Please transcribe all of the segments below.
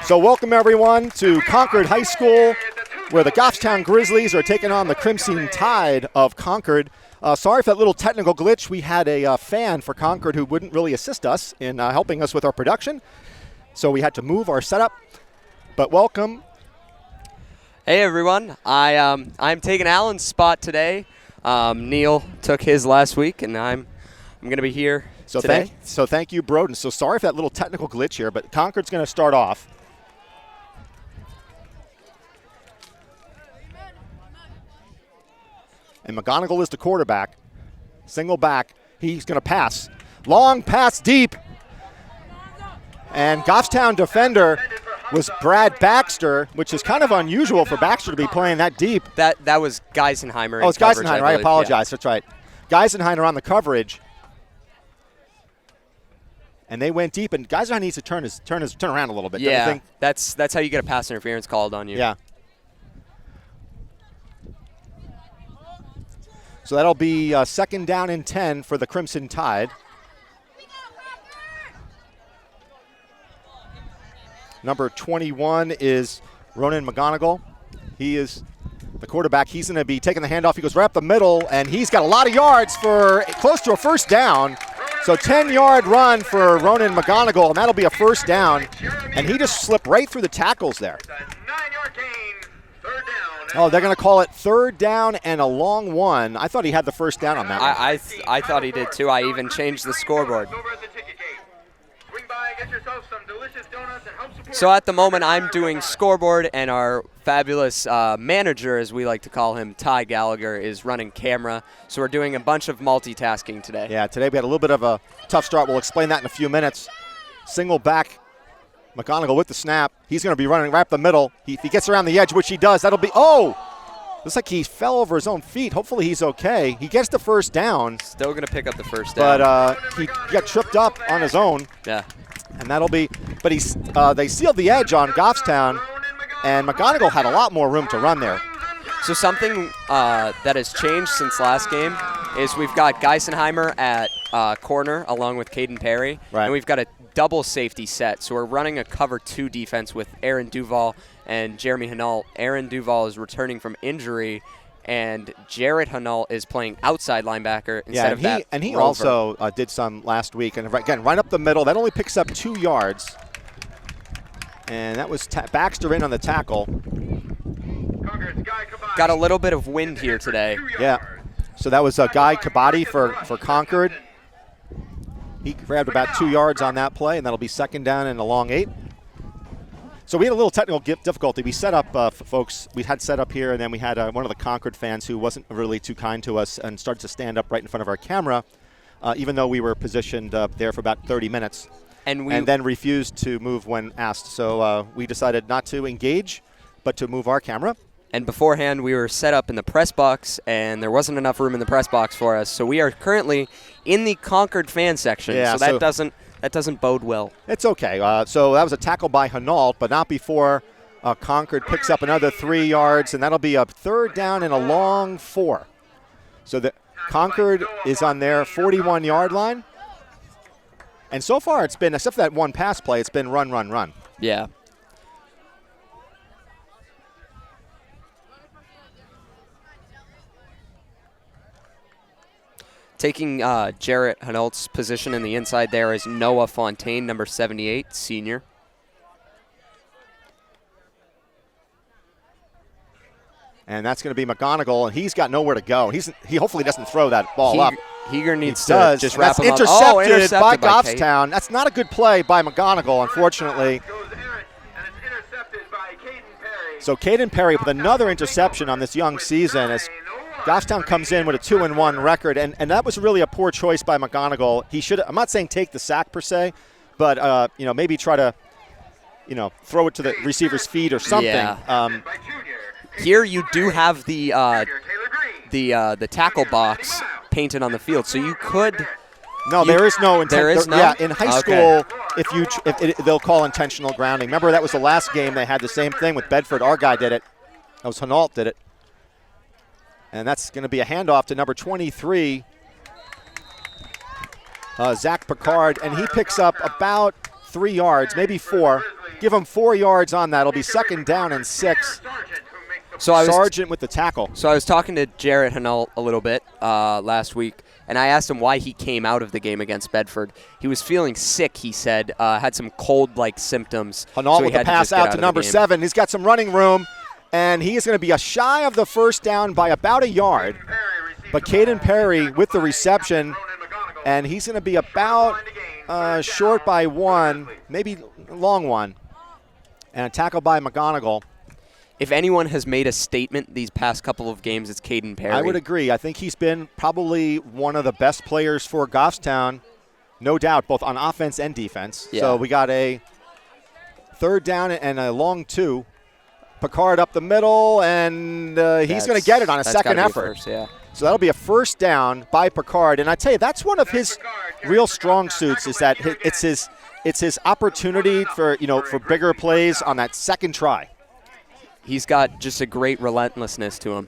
So welcome everyone to Concord High School, where the Goffstown Grizzlies are taking on the Crimson Tide of Concord. Sorry for that little technical glitch. We had a fan for Concord who wouldn't really assist us in helping us with our production, so we had to move our setup. But welcome. Hey everyone, I'm taking Alan's spot today. Neil took his last week, and I'm going to be here today. Thank you, Broden. So sorry for that little technical glitch here, but Concord's going to start off. And McGonigal is the quarterback. Single back. He's going to pass. Long pass deep. And Goffstown defender was Brad Baxter, which is kind of unusual for Baxter to be playing that deep. That was Geisenheimer. Oh, it's Geisenheimer. I apologize. Yeah. That's right. Geisenheimer on the coverage. And they went deep, and Geisenheimer needs to turn around a little bit. Yeah, don't you think? That's how you get a pass interference called on you. Yeah. So that'll be second down and 10 for the Crimson Tide. Number 21 is Ronan McGonigal. He is the quarterback. He's going to be taking the handoff. He goes right up the middle, and he's got a lot of yards for close to a first down. So 10-yard run for Ronan McGonigal, and that'll be a first down. And he just slipped right through the tackles there. Oh, they're going to call it third down and a long one. I thought he had the first down on that one. I thought he did too. I even changed the scoreboard. So at the moment, I'm doing scoreboard, and our fabulous manager, as we like to call him, Ty Gallagher, is running camera. So we're doing a bunch of multitasking today. Yeah, today we had a little bit of a tough start. We'll explain that in a few minutes. Single back. McGonigal with the snap. He's going to be running right up the middle. If he gets around the edge, which he does, that'll be, looks like he fell over his own feet. Hopefully he's okay. He gets the first down. Still going to pick up the first down. But he got tripped up on his own. Yeah. And that'll be, but they sealed the edge on Goffstown, and McGonigal had a lot more room to run there. So something that has changed since last game is we've got Geisenheimer at corner along with Caden Perry, right. And we've got a double safety set. So we're running a cover 2 defense with Aaron Duval and Jeremy Hanault. Aaron Duval is returning from injury, and Jarrett Hanault is playing outside linebacker instead of that. And he also did some last week. And again, right up the middle. That only picks up 2 yards. And that was Baxter in on the tackle. Got a little bit of wind here today. Yeah. So that was Guy Kabadi for Concord. He grabbed about 2 yards on that play, and that'll be second down and a long 8. So we had a little technical difficulty. We set up, folks, we had set up here, and then we had one of the Concord fans who wasn't really too kind to us and started to stand up right in front of our camera, even though we were positioned there for about 30 minutes, and then refused to move when asked. So we decided not to engage, but to move our camera. And beforehand, we were set up in the press box, and there wasn't enough room in the press box for us. So we are currently in the Concord fan section. Yeah, so that doesn't bode well. It's okay. So that was a tackle by Hanault, but not before Concord picks up another 3 yards, and that'll be a third down and a long 4. So the Concord is on their 41-yard line. And so far it's been, except for that one pass play, it's been run, run, run. Yeah. Taking Jarrett Hanault's position in the inside there is Noah Fontaine, number 78, senior. And that's going to be McGonigal, and he's got nowhere to go. He hopefully doesn't throw that ball up. Heger needs He to does. just wrap That's him up. intercepted by Kate. Goffstown. That's not a good play by McGonigal, unfortunately. So Caden Perry with another interception on this young season as Goffstown comes in with a 2-1 record, and that was really a poor choice by McGonigal. He should. I'm not saying take the sack per se, but maybe try to throw it to the receiver's feet or something. Yeah. Here you do have the tackle box painted on the field, so you could. No, there is no. There is no. Yeah, in high school, they'll call intentional grounding. Remember, that was the last game they had the same thing with Bedford. Our guy did it. That was Hanault did it, and that's going to be a handoff to number 23, Zach Picard, and he picks up about 3 yards, maybe 4. Give him 4 yards on that. It'll be 2nd down and 6. Sargent with the tackle. So I was talking to Jarrett Hanault a little bit last week, and I asked him why he came out of the game against Bedford. He was feeling sick, he said, had some cold-like symptoms. Hanault so with the pass out to number 7. He's got some running room, and he is going to be shy of the first down by about a yard. But Caden Perry with the reception, and he's going to be about short by 1, maybe long 1. And a tackle by McGonigal. If anyone has made a statement these past couple of games, it's Caden Perry. I would agree. I think he's been probably one of the best players for Goffstown, no doubt, both on offense and defense. Yeah. So we got a 3rd down and a long 2. Picard up the middle, and he's going to get it on a second effort. First, yeah. So that'll be a 1st down by Picard. And I tell you, that's one of his real strong suits is that it's his opportunity for bigger plays on that second try. He's got just a great relentlessness to him.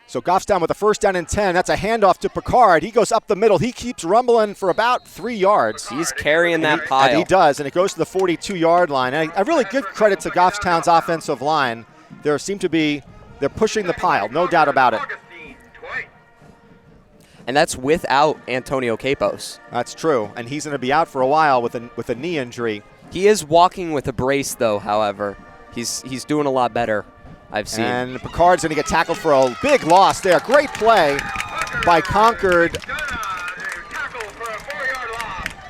So Goffstown with a 1st down and 10. That's a handoff to Picard. He goes up the middle. He keeps rumbling for about 3 yards. He's carrying that pile. And he does, and it goes to the 42-yard line. And I really give credit to Goffstown's offensive line. They're pushing the pile, no doubt about it. And that's without Antonio Capos. That's true, and he's going to be out for a while with a knee injury. He is walking with a brace, though, however. He's doing a lot better, I've seen. And Picard's going to get tackled for a big loss there. Great play by Concord.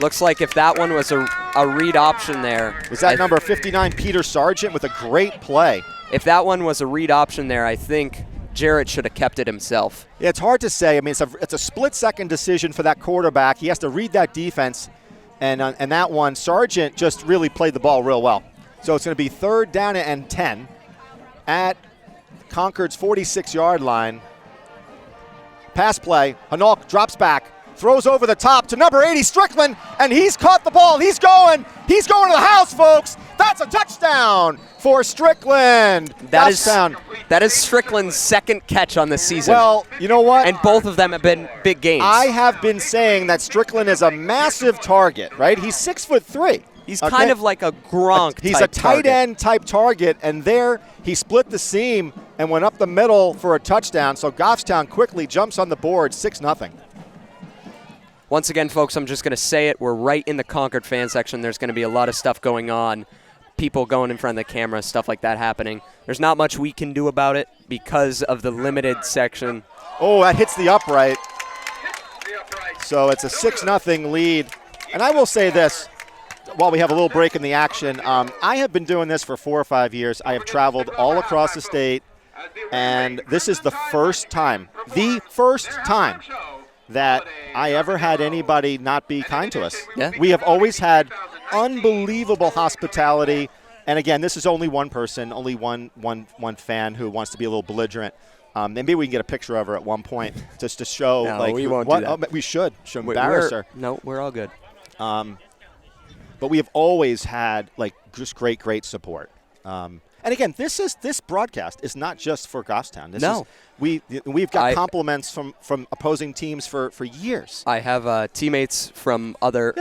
Looks like if that one was a read option there. Was that number 59, Peter Sargent, with a great play? If that one was a read option there, I think Jarrett should have kept it himself. Yeah, it's hard to say. I mean, it's a split-second decision for that quarterback. He has to read that defense, and that one, Sargent just really played the ball real well. So it's going to be 3rd down and 10 at Concord's 46-yard line. Pass play. Hanault drops back, throws over the top to number 80, Strickland, and he's caught the ball. He's going to the house, folks. That's a touchdown for Strickland. That is Strickland's 2nd catch on the season. Well, you know what? And both of them have been big gains. I have been saying that Strickland is a massive target, right? He's 6'3". He's kind of like a Gronk He's a tight end type target, and there he split the seam and went up the middle for a touchdown. So Goffstown quickly jumps on the board, 6-0. Once again, folks, I'm just going to say it. We're right in the Concord fan section. There's going to be a lot of stuff going on. People going in front of the camera, stuff like that happening. There's not much we can do about it because of the limited section. Oh, that hits the upright. So it's a 6-0 lead. And I will say this, while we have a little break in the action, I have been doing this for 4 or 5 years. I have traveled all across the state, and this is the first time that I ever had anybody not be kind to us. Yeah. We have always had unbelievable hospitality. And again, this is only one person, only one fan who wants to be a little belligerent. And maybe we can get a picture of her at one point just to show. No, we won't do that. Oh, we should embarrass her. No, we're all good. But we have always had just great support. And again, this broadcast is not just for Goffstown. We've got compliments from opposing teams for years. I have teammates from other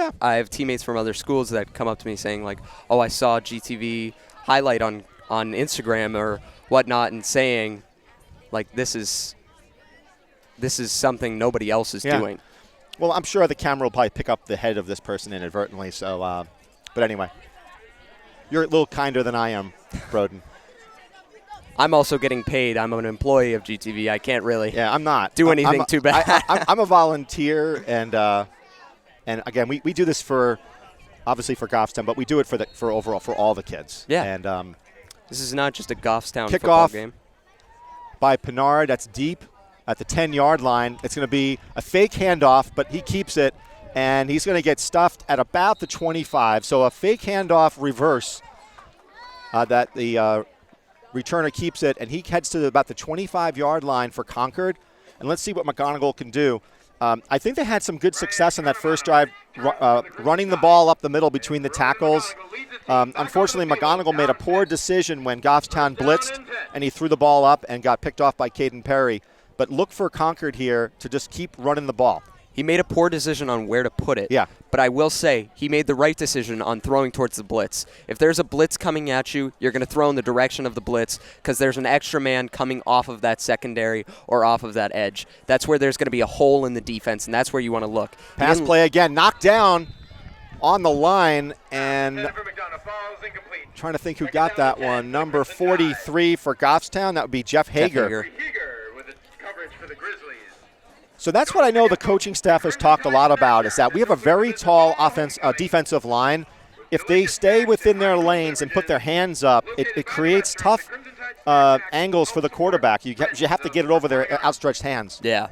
schools that come up to me saying like, "Oh, I saw GTV highlight on Instagram or whatnot and saying, like, this is something nobody else is doing. Well, I'm sure the camera will probably pick up the head of this person inadvertently. So, but anyway, you're a little kinder than I am, Broden. I'm also getting paid. I'm an employee of GTV. I can't really I'm not. do anything too bad. I'm a volunteer, and again, we do this obviously for Goffstown, but we do it for overall for all the kids. Yeah. And this is not just a Goffstown football game. By Pinard, that's deep at the 10-yard line. It's going to be a fake handoff, but he keeps it, and he's going to get stuffed at about the 25. So a fake handoff reverse that the returner keeps it, and he heads to about the 25-yard line for Concord. And let's see what McGonigal can do. I think they had some good success on that first drive, running the ball up the middle between the tackles. Unfortunately, McGonigal made a poor decision when Goffstown blitzed, and he threw the ball up and got picked off by Caden Perry. But look for Concord here to just keep running the ball. He made a poor decision on where to put it. Yeah. But I will say he made the right decision on throwing towards the blitz. If there's a blitz coming at you, you're going to throw in the direction of the blitz because there's an extra man coming off of that secondary or off of that edge. That's where there's going to be a hole in the defense, and that's where you want to look. Pass play again, knocked down on the line, and trying to think who got that one. Number 43 for Goffstown, that would be Jeff Hager. So that's what I know the coaching staff has talked a lot about, is that we have a very tall defensive line. If they stay within their lanes and put their hands up, it creates tough angles for the quarterback. You have to get it over their outstretched hands. Yeah.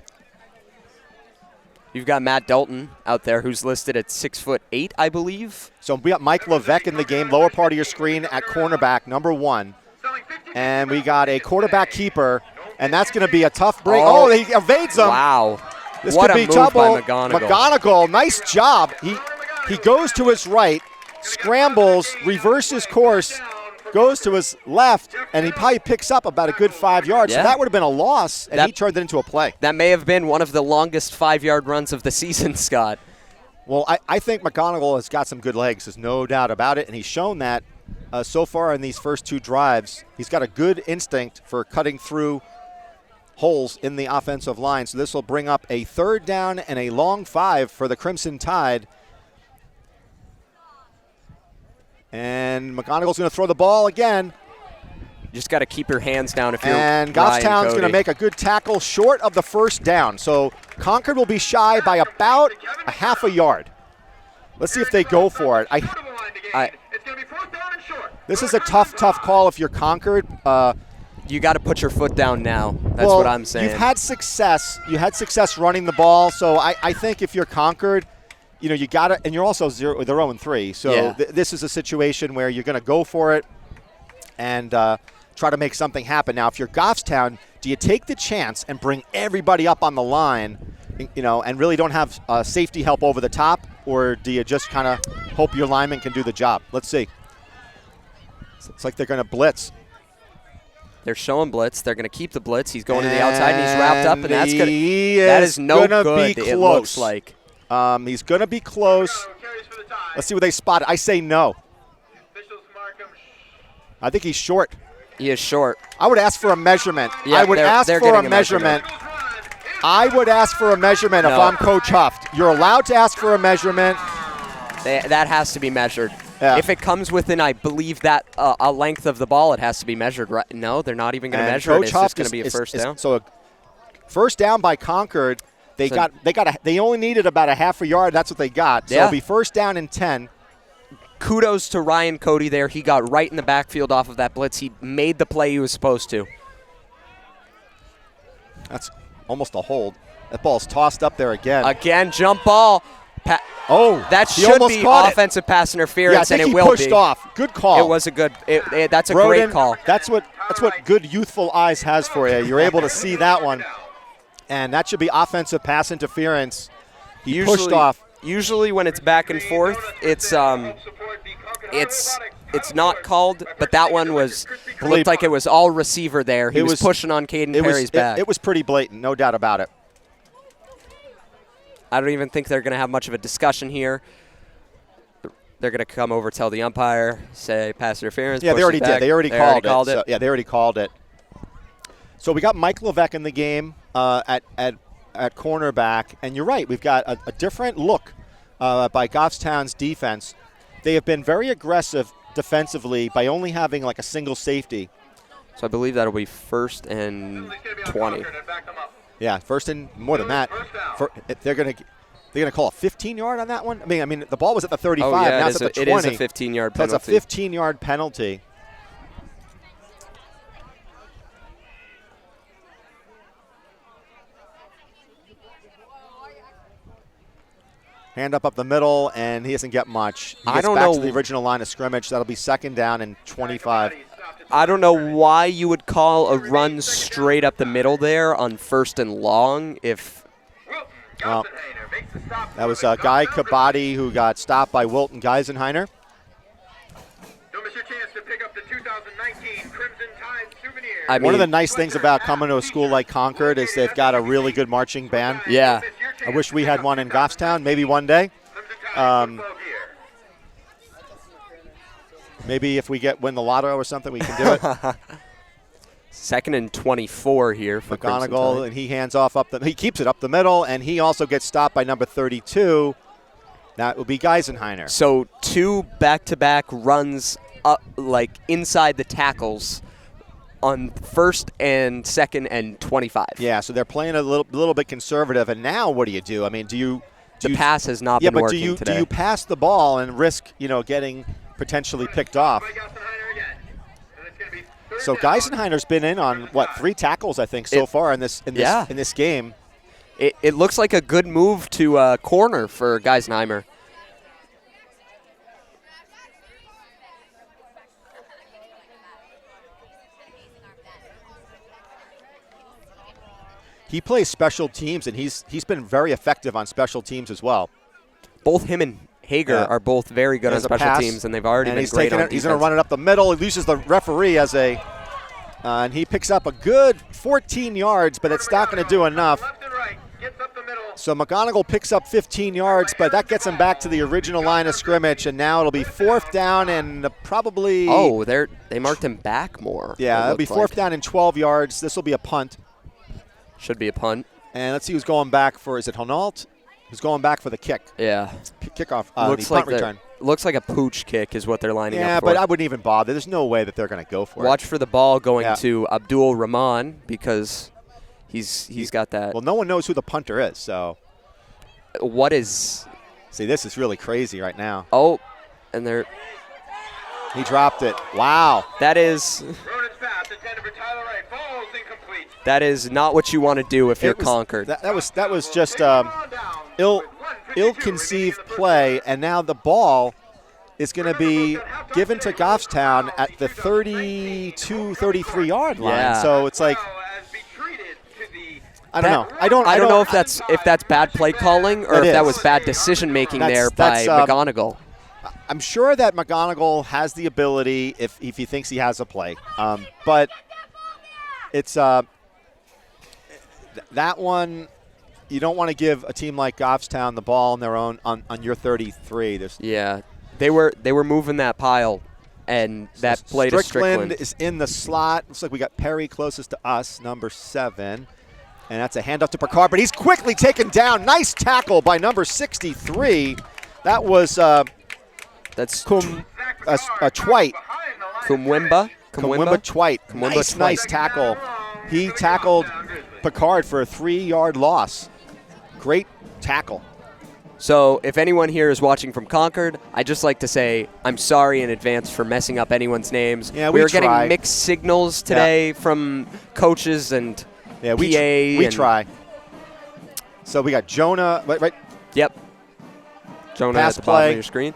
You've got Matt Dalton out there who's listed at 6'8", I believe. So we got Mike Levesque in the game, lower part of your screen at cornerback, number 1. And we got a quarterback keeper, and that's going to be a tough break. Oh, he evades him. Wow. This what could be a move trouble. by McGonigal. McGonigal, nice job. He goes to his right, scrambles, reverses course, goes to his left, and he probably picks up about a good 5 yards. Yeah. So that would have been a loss, and he turned it into a play. That may have been one of the longest 5-yard runs of the season, Scott. Well, I think McGonigal has got some good legs. There's no doubt about it, and he's shown that so far in these first 2 drives. He's got a good instinct for cutting through holes in the offensive line. So this will bring up a 3rd down and a long 5 for the Crimson Tide. And McGonigal's going to throw the ball again. You just got to keep your hands down if you're And Goffstown's going to make a good tackle short of the 1st down. So Concord will be shy by about a half a yard. Let's see if they go for it. This is a tough call if you're Concord. You got to put your foot down now. That's what I'm saying. You've had success. You had success running the ball. So I think if you're Concord, you got to, and you're also they're 0-3. So this is a situation where you're going to go for it and try to make something happen. Now, if you're Goffstown, do you take the chance and bring everybody up on the line, and really don't have safety help over the top, or do you just kind of hope your lineman can do the job? Let's see. It's like they're going to blitz. They're showing blitz. They're going to keep the blitz. He's going to the outside, and he's wrapped up, and that is no good, it looks like. He's going to be close. Let's see what they spot. I say no. I think he's short. He is short. I would ask for a measurement. Yeah, I would ask for a measurement. I would ask for a measurement if I'm Coach Huft. You're allowed to ask for a measurement. That has to be measured. Yeah. If it comes within, I believe, that a length of the ball, it has to be measured. Right? No, they're not even going to measure it. It's just going to be a first down. So a first down by Concord. They only needed about a half a yard. That's what they got. So it'll be first down and 10. Kudos to Ryan Cody there. He got right in the backfield off of that blitz. He made the play he was supposed to. That's almost a hold. That ball's tossed up there again. Again, jump ball. That should be offensive pass interference, and it will be. I think he pushed off. Good call. It was a good. That's a great call. That's what good youthful eyes has for you. You're able to see that one, and that should be offensive pass interference. He pushed off. Usually, when it's back and forth, it's not called. But that one looked like it was all receiver there. He was pushing on Caden Perry's back. It was pretty blatant, no doubt about it. I don't even think they're going to have much of a discussion here. They're going to come over, tell the umpire, say pass interference. Yeah, they already did. They already called it. it. So, yeah, they already called it. So we got Mike Levesque in the game at cornerback, and you're right. We've got a different look by Goffstown's defense. They have been very aggressive defensively by only having like a single safety. So I believe that'll be 1st and 20. Yeah, first and more than that. They're gonna call a 15-yard on that one. I mean, the ball was at the 35. Oh, yeah, now it's at the 20. It is a 15-yard penalty. That's a 15-yard penalty. Hand up the middle, and he doesn't get much. He gets back to the original line of scrimmage. That'll be 2nd down and 25. I don't know why you would call a run straight up the middle there on 1st and long if. Well, that was Guy Kabadi who got stopped by Wilton Geisenheiner. Don't miss your chance to pick up the 2019 Crimson Tide souvenir. One of the nice things about coming to a school like Concord is they've got a really good marching band. Yeah. I wish we had one in Goffstown, maybe one day. Maybe if we win the lotto or something, we can do it. 2nd and 24 here for McGonigal, and he hands off he keeps it up the middle, and he also gets stopped by number 32. That will be Geisenheiner. So 2 back-to-back runs up, like inside the tackles on 1st and 2nd and 25. Yeah, so they're playing a little bit conservative, and now what do you do? I mean, the pass has not been working today. Do you pass the ball and risk, getting potentially picked off? So Geisenheiner's been in on 3 tackles I think so far in this game. It looks like a good move to corner for Geisenheimer. He plays special teams, and he's been very effective on special teams as well. Both him and Hager are both very good on special teams, and they've already been great on defense. He's going to run it up the middle. He loses the referee and he picks up a good 14 yards, but it's not going to do enough. So McGonigal picks up 15 yards, but that gets him back to the original line of scrimmage, and now it'll be 4th down and probably. Oh, they marked him back more. Yeah, it'll be 4th down and 12 yards. This will be a punt. Should be a punt. And let's see who's going back for. Is it Honault? Who's going back for the kick? Yeah. Kickoff. Looks like return. Looks like a pooch kick is what they're lining up for. Yeah, but I wouldn't even bother. There's no way that they're going to go for it. Watch for the ball going to Abdul Rahman because he's got that. Well, no one knows who the punter is, so. What is. See, this is really crazy right now. Oh, and they're. He dropped it. Wow. That is. That is not what you want to do if you're Concord. That was just ill-conceived play, and now the ball is going to be given to Goffstown at the 32, 33-yard line. Yeah. So it's like I don't know. I don't know if that's bad play calling or if that was bad decision making there by McGonigal. I'm sure that McGonigal has the ability if he thinks he has a play, but it's that one. You don't want to give a team like Goffstown the ball on their own on your 33. Yeah, they were moving that pile, and that play to Strickland is in the slot. Looks like we got Perry closest to us, number 7. And that's a handoff to Picard, but he's quickly taken down. Nice tackle by number 63. That was that's Twite. Kumwimba Twite. Nice tackle. He tackled Picard for a 3-yard loss. Great tackle. So if anyone here is watching from Concord, I'd just like to say I'm sorry in advance for messing up anyone's names. Yeah, we were getting mixed signals today from coaches and PA. We try. So we got Jonah. Right. Yep. Jonah Pass at the bottom play. of your screen.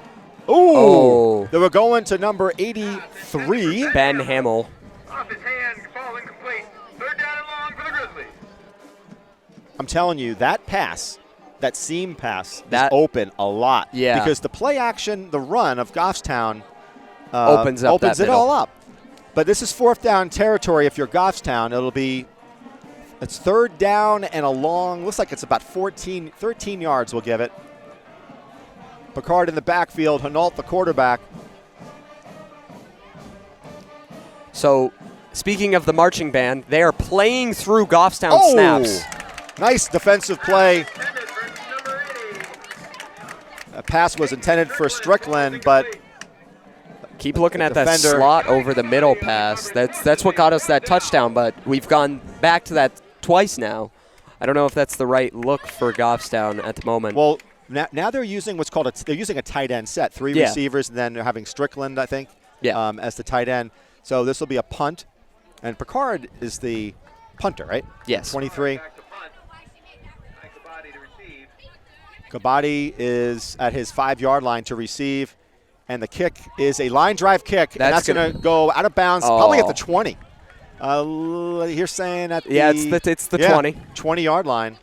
Ooh. They were going to number 83. Ben Hamill. Off his hand, ball incomplete. 3rd down and long for the Grizzlies. I'm telling you, that pass, that seam pass, is open a lot. Yeah. Because the play action, the run of Goffstown opens it all up. But this is 4th down territory. If you're Goffstown, it's 3rd down and a long, looks like it's about 13 yards we'll give it. Picard in the backfield, Hinault the quarterback. So, speaking of the marching band, they are playing through Goffstown snaps. Nice defensive play. A pass was intended for Strickland, but keep looking at that defender. slot over the middle pass. That's what got us that touchdown, but we've gone back to that twice now. I don't know if that's the right look for Goffstown at the moment. Well, now they're using what's called they're using a tight end set, 3 receivers, and then they're having Strickland, I think, as the tight end. So this will be a punt, and Picard is the punter, right? Yes. 23. Kabadi is at his 5-yard line to receive, and the kick is a line drive kick, and that's going to go out of bounds, probably at the 20. You're saying at the it's the 20. 20-yard line.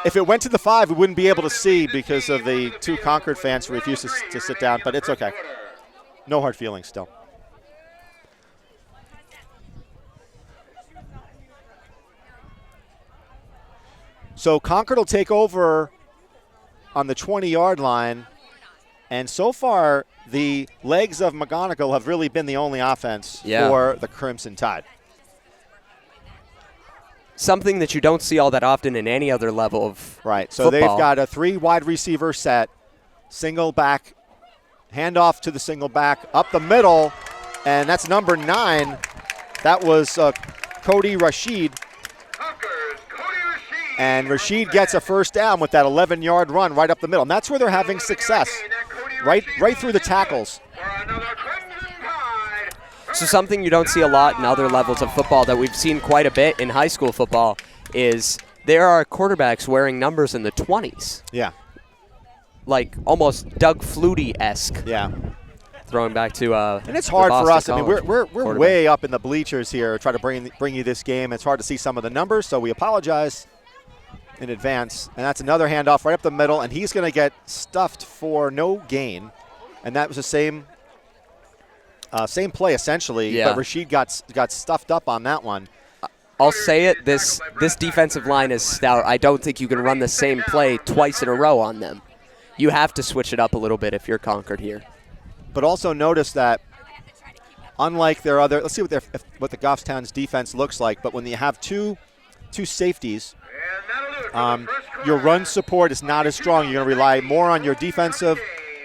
If it went to the 5, we wouldn't be able to see because of the 2 Concord fans who refused to sit down, but it's okay. No hard feelings still. So Concord will take over on the 20-yard line, and so far the legs of McGonigal have really been the only offense for the Crimson Tide. Something that you don't see all that often in any other level of So football. They've got a 3 wide receiver set, single back, handoff to the single back, up the middle, and that's number 9. That was Cody Rashid. And Rashid gets a first down with that 11-yard run right up the middle. And that's where they're having success, right through the tackles. So something you don't see a lot in other levels of football that we've seen quite a bit in high school football is there are quarterbacks wearing numbers in the 20s. Yeah. Like almost Doug Flutie-esque. Yeah. Throwing back to and it's hard for us. I mean, we're quarterback. way up in the bleachers here, try to bring you this game. It's hard to see some of the numbers, so we apologize in advance. And that's another handoff right up the middle, and he's going to get stuffed for no gain. And that was the same play essentially, but Rashid got stuffed up on that one. I'll say it, this defensive line is stout. I don't think you can run the same play twice in a row on them. You have to switch it up a little bit if you're Concord here. But also notice that unlike their other, let's see what the Goffstown's defense looks like, but when you have two safeties, your run support is not as strong. You're going to rely more on your defensive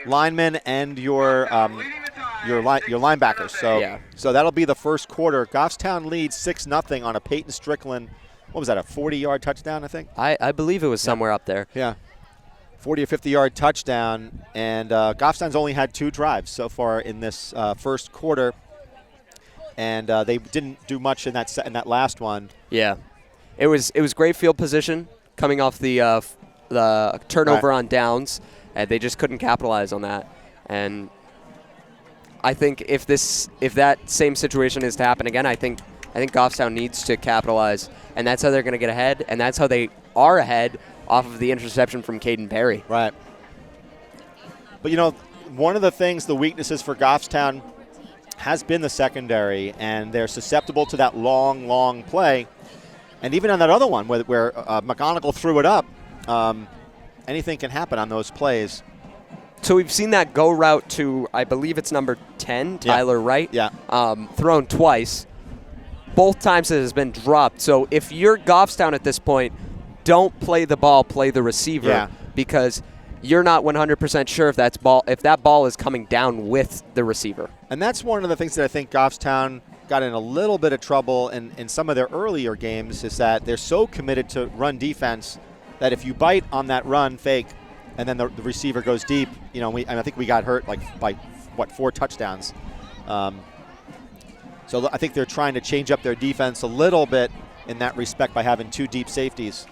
linemen and your linebackers. So that'll be the first quarter. Goffstown leads 6-0 on a Peyton Strickland. What was that, a 40-yard touchdown, I think? I believe it was somewhere up there. Yeah. 40 or 50-yard touchdown, and Goffstown's only had 2 drives so far in this first quarter, and they didn't do much in that last one. Yeah, it was great field position coming off the turnover on downs, and they just couldn't capitalize on that. And I think if that same situation is to happen again, I think Goffstown needs to capitalize, and that's how they're going to get ahead, and that's how they are ahead off of the interception from Caden Perry. Right. But, one of the weaknesses for Goffstown has been the secondary, and they're susceptible to that long play. And even on that other one where McGonigal threw it up, anything can happen on those plays. So we've seen that go route to, I believe it's number 10, Tyler Wright, thrown twice. Both times it has been dropped. So if you're Goffstown at this point, don't play the ball, play the receiver, because you're not 100% sure if that ball is coming down with the receiver. And that's one of the things that I think Goffstown got in a little bit of trouble in some of their earlier games, is that they're so committed to run defense that if you bite on that run fake and then the receiver goes deep, I think we got hurt by 4 touchdowns. So I think they're trying to change up their defense a little bit in that respect by having 2 deep safeties.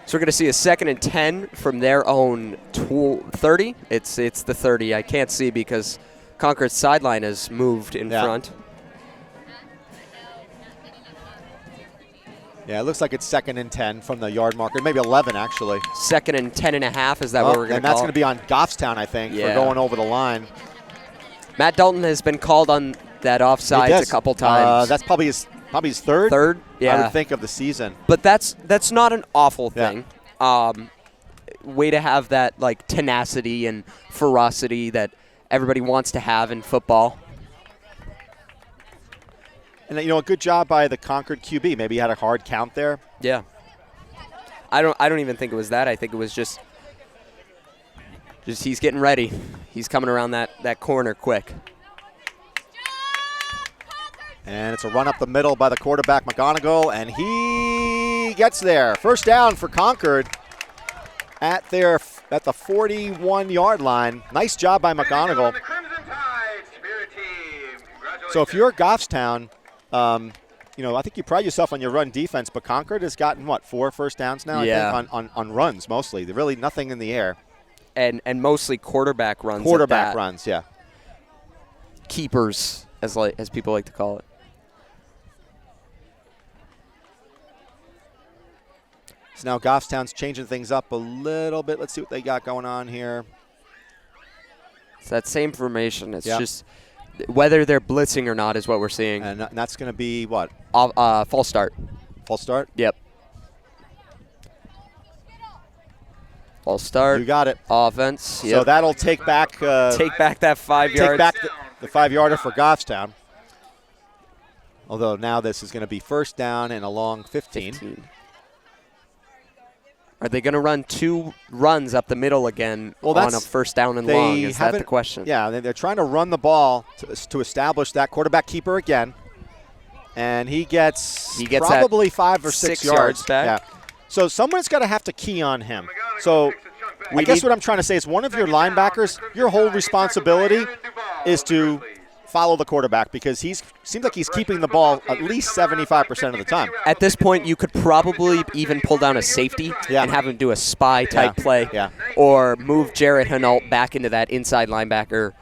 So we're going to see a 2nd and 10 from their own 30. It's the 30. I can't see because Concord's sideline has moved in front. Yeah, it looks like it's 2nd and 10 from the yard marker, maybe 11 actually. 2nd and 10 and a half, is that what we're going to call it? And that's going to be on Goffstown, I think, for going over the line. Matt Dalton has been called on that offsides a couple times. That's probably his third. Third, yeah. I would think of the season. But that's not an awful thing. way to have that like tenacity and ferocity that everybody wants to have in football. And a good job by the Concord QB. Maybe he had a hard count there. Yeah. I don't even think it was that. I think it was just he's getting ready. He's coming around that corner quick. And it's a run up the middle by the quarterback, McGonigal, and he gets there. First down for Concord at the 41-yard line. Nice job by McGonigal. So if you're Goffstown, I think you pride yourself on your run defense, but Concord has gotten, 4 first downs now, Yeah. I think, on runs mostly. They're really nothing in the air. And mostly quarterback runs. Quarterback runs, yeah. Keepers, as people like to call it. So now Goffstown's changing things up a little bit. Let's see what they got going on here. It's that same formation. It's Yep. just whether they're blitzing or not is what we're seeing. And that's going to be what? False start. False start? Yep. False start. You got it. Offense. Yep. So that'll take back that 5 yards. Take back the 5-yarder for Goffstown. Although now this is going to be first down and a long 15. Are they going to run 2 runs up the middle again on a first down and long? Is that the question? Yeah, they're trying to run the ball to establish that quarterback keeper again. And he gets probably 5 or 6 yards back. Yeah. So someone's got to have to key on him. So I guess what I'm trying to say is one of your linebackers, your whole responsibility is to follow the quarterback because seems like he's keeping the ball at least 75% of the time. At this point, you could probably even pull down a safety and have him do a spy-type play or move Jarrett Hinault back into that inside linebacker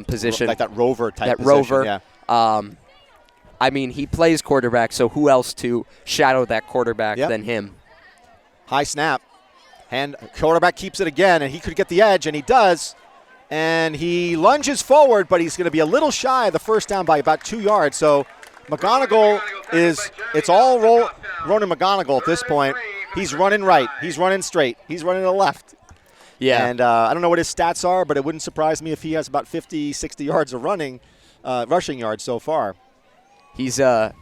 position. Like that rover type position. Rover. Yeah. He plays quarterback, so who else to shadow that quarterback than him? High snap. Quarterback keeps it again, and he could get the edge, and he does. And he lunges forward, but he's going to be a little shy of the first down by about 2 yards. So McGonigal it's all Ronan McGonigal at this point. He's running right. He's running straight. He's running to the left. Yeah. And I don't know what his stats are, but it wouldn't surprise me if he has about 50, 60 yards of rushing yards so far. He's got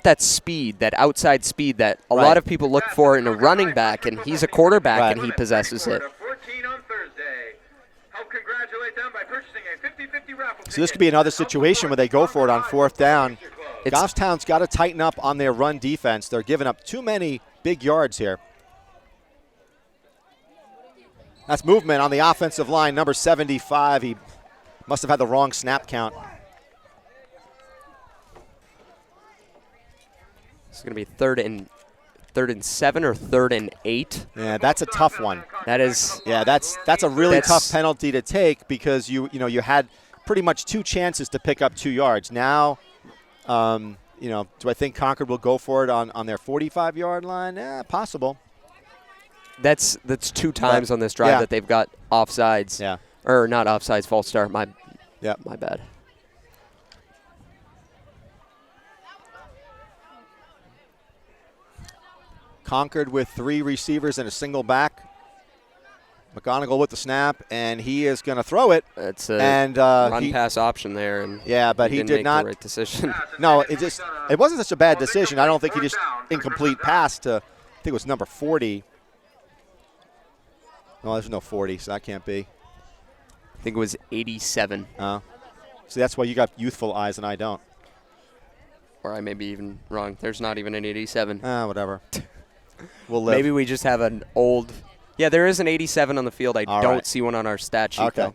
that speed, that outside speed that a lot of people look for in a running back, and he's a quarterback, and he possesses it. So this could be another situation where they go for it on fourth down. Goffstown's got to tighten up on their run defense. They're giving up too many big yards here. That's movement on the offensive line, number 75. He must have had the wrong snap count. It's going to be third and 7 or 3rd and 8. Yeah, that's a tough one. That is. Yeah, that's a really tough penalty to take because you had pretty much 2 chances to pick up 2 yards. Now, do I think Concord will go for it on their 45-yard line? Yeah, possible. That's 2 times on this drive that they've got offsides. Yeah. Or not offsides, false start. My bad. Concord with 3 receivers and a single back. McGonigal with the snap, and he is going to throw it. It's a run-pass option there. And but he did not make the right decision. No, it wasn't such a bad decision. I don't think he just incomplete pass to, I think it was number 40. No, there's no 40, so that can't be. I think it was 87. See, that's why you got youthful eyes and I don't. Or I may be even wrong. There's not even an 87. Whatever. We'll live. Maybe we just have an old. Yeah, there is an 87 on the field. I don't see one on our stat sheet, though.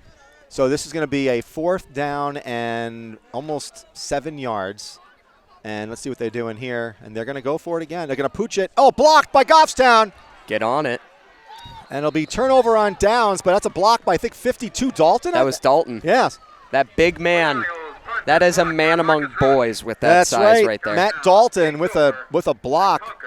So this is going to be a 4th down and almost 7 yards. And let's see what they're doing here. And they're going to go for it again. They're going to pooch it. Oh, blocked by Goffstown. Get on it. And it'll be turnover on downs, but that's a block by, I think, 52 Dalton. That was Dalton. Yes. That big man. That is a man among boys with that size right there. Matt Dalton with a block.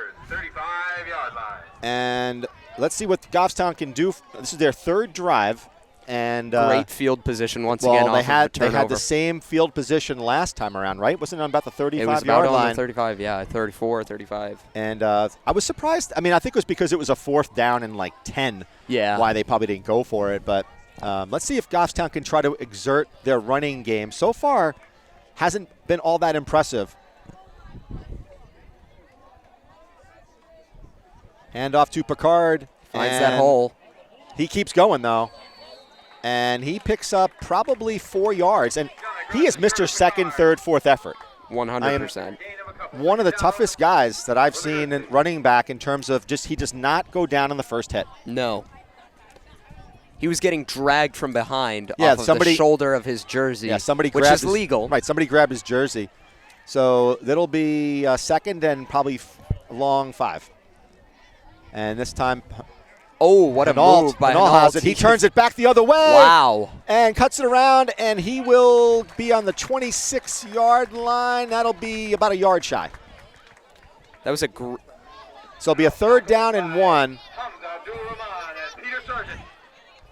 And let's see what Goffstown can do. This is their 3rd drive. And great field position once well, again. they off had the same field position last time around, right? Wasn't it on about the 35-yard line? It was about on the 35, yeah, 34, 35. And I was surprised. I mean, I think it was because it was a 4th down and like 10. Yeah. Why they probably didn't go for it. But let's see if Goffstown can try to exert their running game. So far, hasn't been all that impressive. Hand off to Picard. Finds that hole. He keeps going, though. And he picks up probably 4 yards. And he is Mr. Second, third, fourth effort. 100%. One of the toughest guys that I've seen in running back in terms of just he does not go down on the first hit. No. He was getting dragged from behind off of the shoulder of his jersey, which is legal. Right, somebody grabbed his jersey. So that'll be second and probably long 5. And this time, what a move by Hinault. He turns it back the other way. Wow. And cuts it around, and he will be on the 26-yard line. That'll be about a yard shy. That was so it'll be a 3rd down and 1.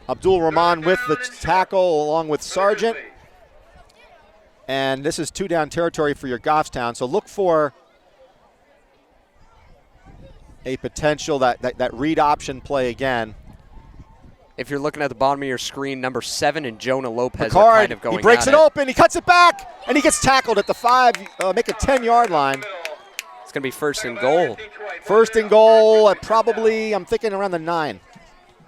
Abdul Rahman with the tackle along with Sargent. And this is 2-down territory for your Goffstown. So look for a potential that read option play again. If you're looking at the bottom of your screen, number 7 and Jonah Lopez Picard, are kind of going he breaks at it open, he cuts it back, and he gets tackled at the 5, make a 10-yard line. It's going to be 1st and goal. 1st and goal at probably, I'm thinking around the 9.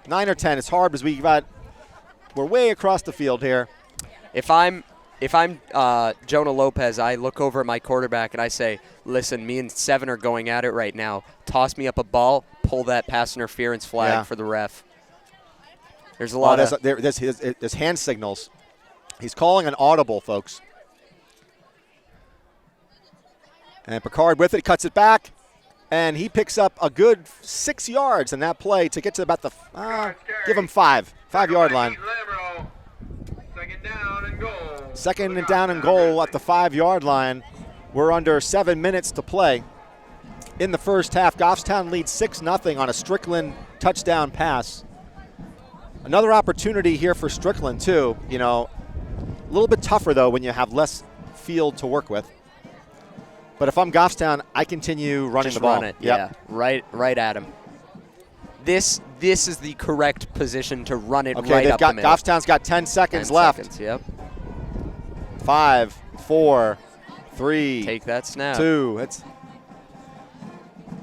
9 or 10. It's hard because we're way across the field here. If I'm Jonah Lopez, I look over at my quarterback and I say, listen, me and 7 are going at it right now. Toss me up a ball, pull that pass interference flag for the ref. There's a lot there's hand signals. He's calling an audible, folks. And Picard with it, cuts it back. And he picks up a good 6 yards in that play to get to about the, give him 5-yard line. Second and down and goal at the 5-yard line. We're under 7 minutes to play. In the first half, Goffstown leads 6-0 on a Strickland touchdown pass. Another opportunity here for Strickland, too. You know, a little bit tougher, though, when you have less field to work with. But if I'm Goffstown, I continue running the ball. Run it, yeah. Right at him. This is the correct position to run it right up the middle. Goffstown's got 10 seconds left. 10 seconds, yep. 5, 4, 3. Take that snap. 2. It's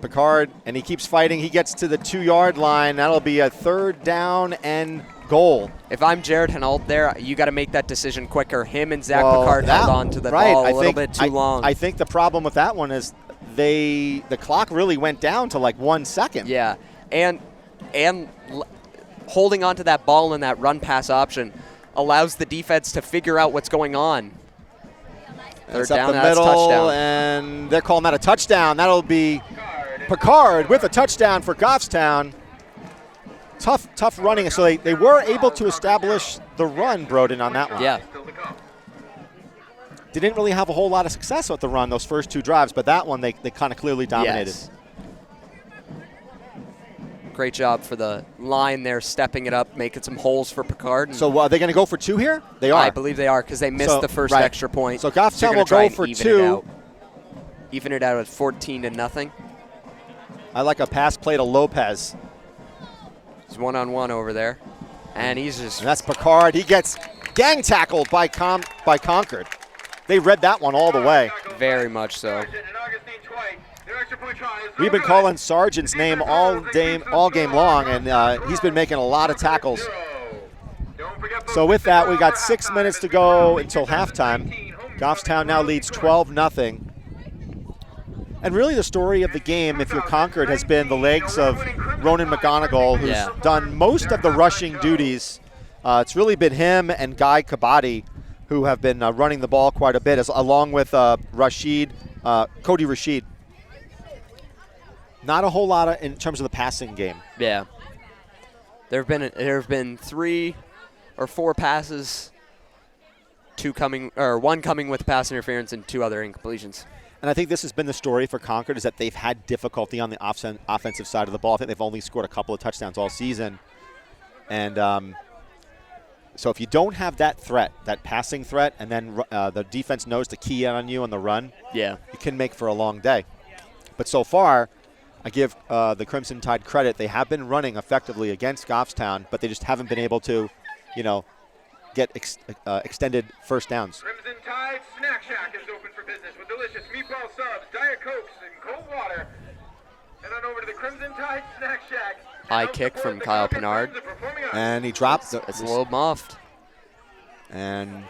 Picard, and he keeps fighting. He gets to the 2-yard line. That'll be a 3rd down and goal. If I'm Jared Hinault there, you got to make that decision quicker. Him and Zach Picard held on to the ball a little bit too long. I think the problem with that one is the clock really went down to like 1 second. Yeah, and holding on to that ball in that run-pass option allows the defense to figure out what's going on. It's up the middle, and they're calling that a touchdown. That'll be Picard with a touchdown for Goffstown. Tough running. So they were able to establish the run, Broden, on that one. Yeah. They didn't really have a whole lot of success with the run those first 2 drives, but that one they kind of clearly dominated. Yes. Great job for the line there, stepping it up, making some holes for Picard. So are they going to go for 2 here? They are. I believe they are because they missed the first extra point. So Goffstown will go for 2. Even it out at 14-0. I like a pass play to Lopez. He's one-on-one over there, and he's just. And that's Picard. He gets gang tackled by Concord. They read that one all the way. Very much so. We've been calling Sargent's name all game long, and he's been making a lot of tackles. So with that, we got 6 minutes to go until halftime. Goffstown now leads 12-0. And really the story of the game, if you're Concord, has been the legs of Ronan McGonigal, who's done most of the rushing duties. It's really been him and Guy Kabadi who have been running the ball quite a bit, along with Cody Rashid. Not a whole lot in terms of the passing game. Yeah. There have been 3 or 4 passes, 1 coming with pass interference and 2 other incompletions. And I think this has been the story for Concord, is that they've had difficulty on the offensive side of the ball. I think they've only scored a couple of touchdowns all season. And So if you don't have that threat, that passing threat, and then the defense knows to key in on you on the run, Yeah. it can make for a long day. But so far, I give the Crimson Tide credit. They have been running effectively against Goffstown, but they just haven't been able to, get extended first downs. Crimson Tide Snack Shack is open for business with delicious meatball subs, Diet Cokes, and cold water. Head on over to the Crimson Tide Snack Shack. High kick from Kyle Pinard. And he dropped. It's a little muffed. And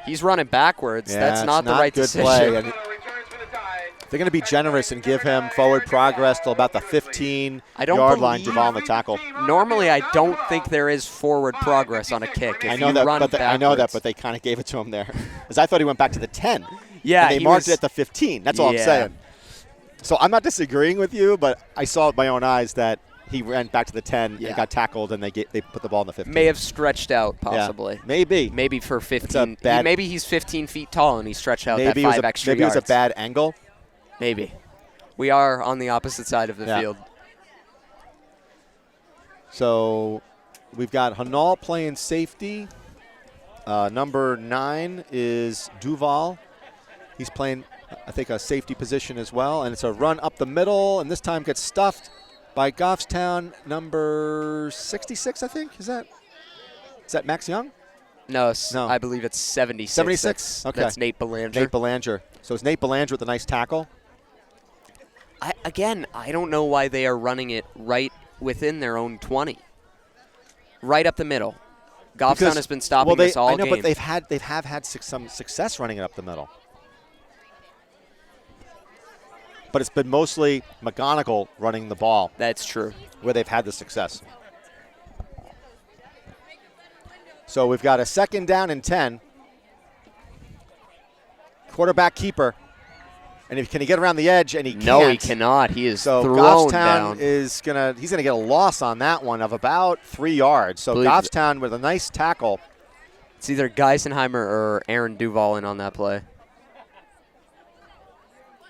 he's running backwards. yeah, That's not the right good decision. play. And they're going to be generous and give him forward progress till about the 15-yard line. Duval on the tackle. Normally, I don't think there is forward progress on a kick. If I know you that, run I know that, backwards. but they kind of gave it to him there, because I thought he went back to the 10. Yeah, and they he marked was- it at the 15. That's all I'm Yeah. saying. So I'm not disagreeing with you, but I saw with my own eyes that he ran back to the 10 Yeah. and got tackled, and they put the ball in the 15. May have stretched out, Yeah, possibly. maybe. Maybe for 15. bad- Maybe he's 15 feet tall and he stretched out Maybe that it was 5 extra maybe it yards. was a bad angle. Maybe. We are on the opposite side of the Yeah. field. So we've got Hanal playing safety. Number 9 is Duval. He's playing, I think, a safety position as well. And it's a run up the middle, and this time gets stuffed by Goffstown, number 66, I think. Is that Max Young? No, No. I believe it's 76. 76? That's, Okay. that's Nate Belanger. Nate Belanger. So it's Nate Belanger with a nice tackle. I don't know why they are running it right within their own 20. Right up the middle. Goffstown has been stopping this all I know, game. but they have had some success running it up the middle. But it's been mostly McGonigal running the ball That's true. where they've had the success. So we've got a 2nd down and 10. Quarterback keeper. And can he get around the edge? And he can't. No, he cannot. He is So thrown Goffstown down. he's gonna get a loss on that one of about 3 yards. So Believe- Goffstown with a nice tackle. It's either Geisenheimer or Aaron Duval in on that play.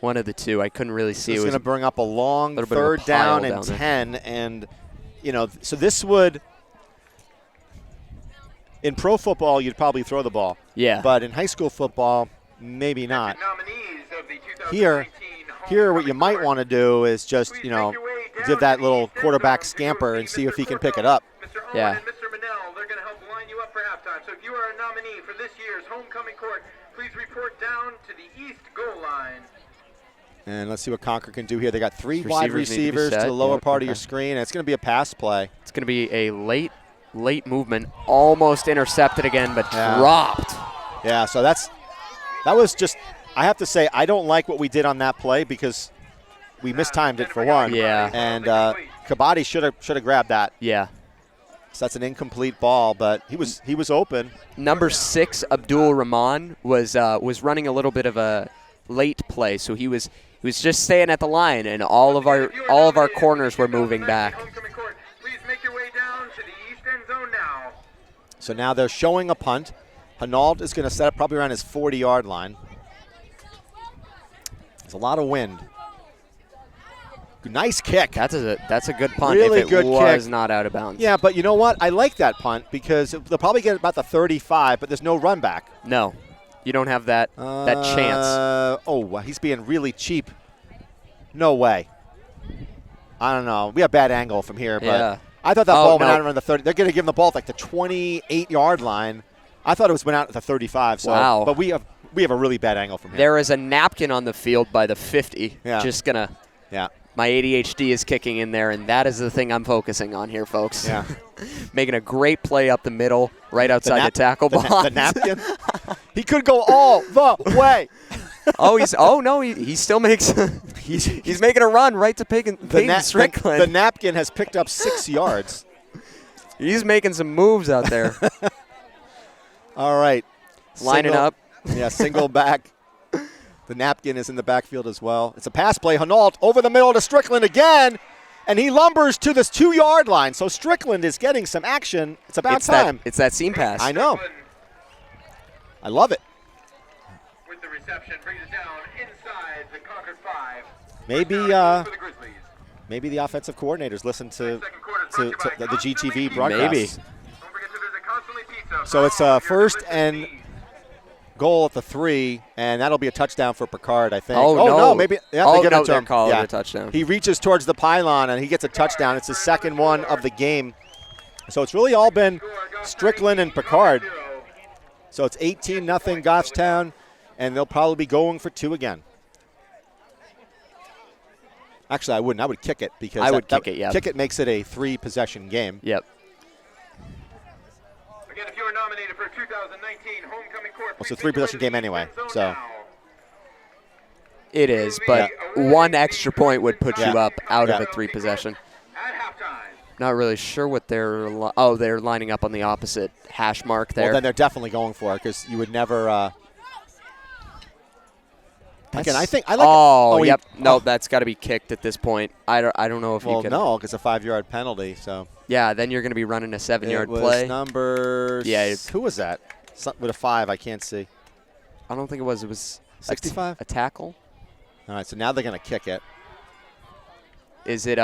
One of the two. I couldn't really see. It's It going was to bring up a long little bit of a 3rd down pile and down there. 10. And, so this would, in pro football, you'd probably throw the ball. yeah. But in high school football, maybe not. Nominees of the 2019 Here, what you might want to do is just, give that little quarterback scamper and see if he can pick it up. Mr. Owen Yeah. and Mr. Manel, they're going to help line you up for halftime. So if you are a nominee for this year's homecoming court, please report down to the east goal line. And let's see what Concord can do here. They got 3 wide Receivers need to be receivers to set. the lower Yep, part of your okay. screen. And it's going to be a pass play. It's going to be a late movement. Almost intercepted again, but Yeah. dropped. Yeah, so that was just, I have to say, I don't like what we did on that play because we mistimed it for one. Yeah. And Kabadi should have grabbed that. Yeah. So that's an incomplete ball, but he was open. Number 6, Abdul Rahman, was running a little bit of a late play, so he was just staying at the line, and all of our corners were moving back. Homecoming court, please make your way down to the east end zone now. So now they're showing a punt. Hinault is going to set up probably around his 40-yard line. There's a lot of wind. Nice kick. That's a good punt. Really if it good was kick. not out of bounds. Yeah, but you know what? I like that punt because they'll probably get about the 35, but there's no run back. No, you don't have that chance. Oh, he's being really cheap. No way. I don't know. We have bad angle from here, but Yeah. I thought that Oh, ball went no. out around the 30. They're going to give him the ball at like the 28-yard line. I thought it went out at the 35. So, Wow. But we have a really bad angle from here. There is a napkin on the field by the 50. Yeah. Just gonna. Yeah. My ADHD is kicking in there, and that is the thing I'm focusing on here, folks. Yeah. Making a great play up the middle, right outside the tackle box. The napkin. He could go all the way. He still makes. He's making a run right to Peyton Strickland. The napkin has picked up 6 yards. He's making some moves out there. All right. Lining up. Yeah, single back. The napkin is in the backfield as well. It's a pass play. Hinault over the middle to Strickland again, and he lumbers to this 2-yard line. So Strickland is getting some action. It's about time. It's that seam pass. I know. I love it. With the reception, brings it down inside the Concord 5. Maybe For the Grizzlies. maybe the offensive coordinators listen to Second quarter is brought to you by the GTV Constantly broadcast. Maybe. Don't forget to visit Constantly Pizza So it's a first and goal at the 3, and that'll be a touchdown for Picard, I think. Oh, no, maybe. Yeah, oh, they give no, it to they're him. calling Yeah. it a touchdown. He reaches towards the pylon, and he gets a touchdown. It's the second one of the game. So it's really all been Strickland and Picard. So it's 18-0 Goffstown, and they'll probably be going for 2 again. Actually, I wouldn't. I would kick it because I would kick it, yeah. Kick it makes it a 3-possession game. Yep. Again, if you are nominated for 2019 Homecoming Court, Well, it's a 3-possession game anyway, so. It is, but one extra point would put you up out of Yeah. a 3-possession. At halftime. Not really sure what they're they're lining up on the opposite hash mark there. Well, then they're definitely going for it because you would never. Again, I think I like. Yep. No, that's got to be kicked at this point. I don't know if Well, you can. no, because it's a 5-yard penalty. So. Yeah, then you're going to be running a 7-yard It was play. number. Yeah, Who was that? With a 5, I can't see. I don't think it was. It was 65? a tackle. All right, so now they're going to kick it. Is it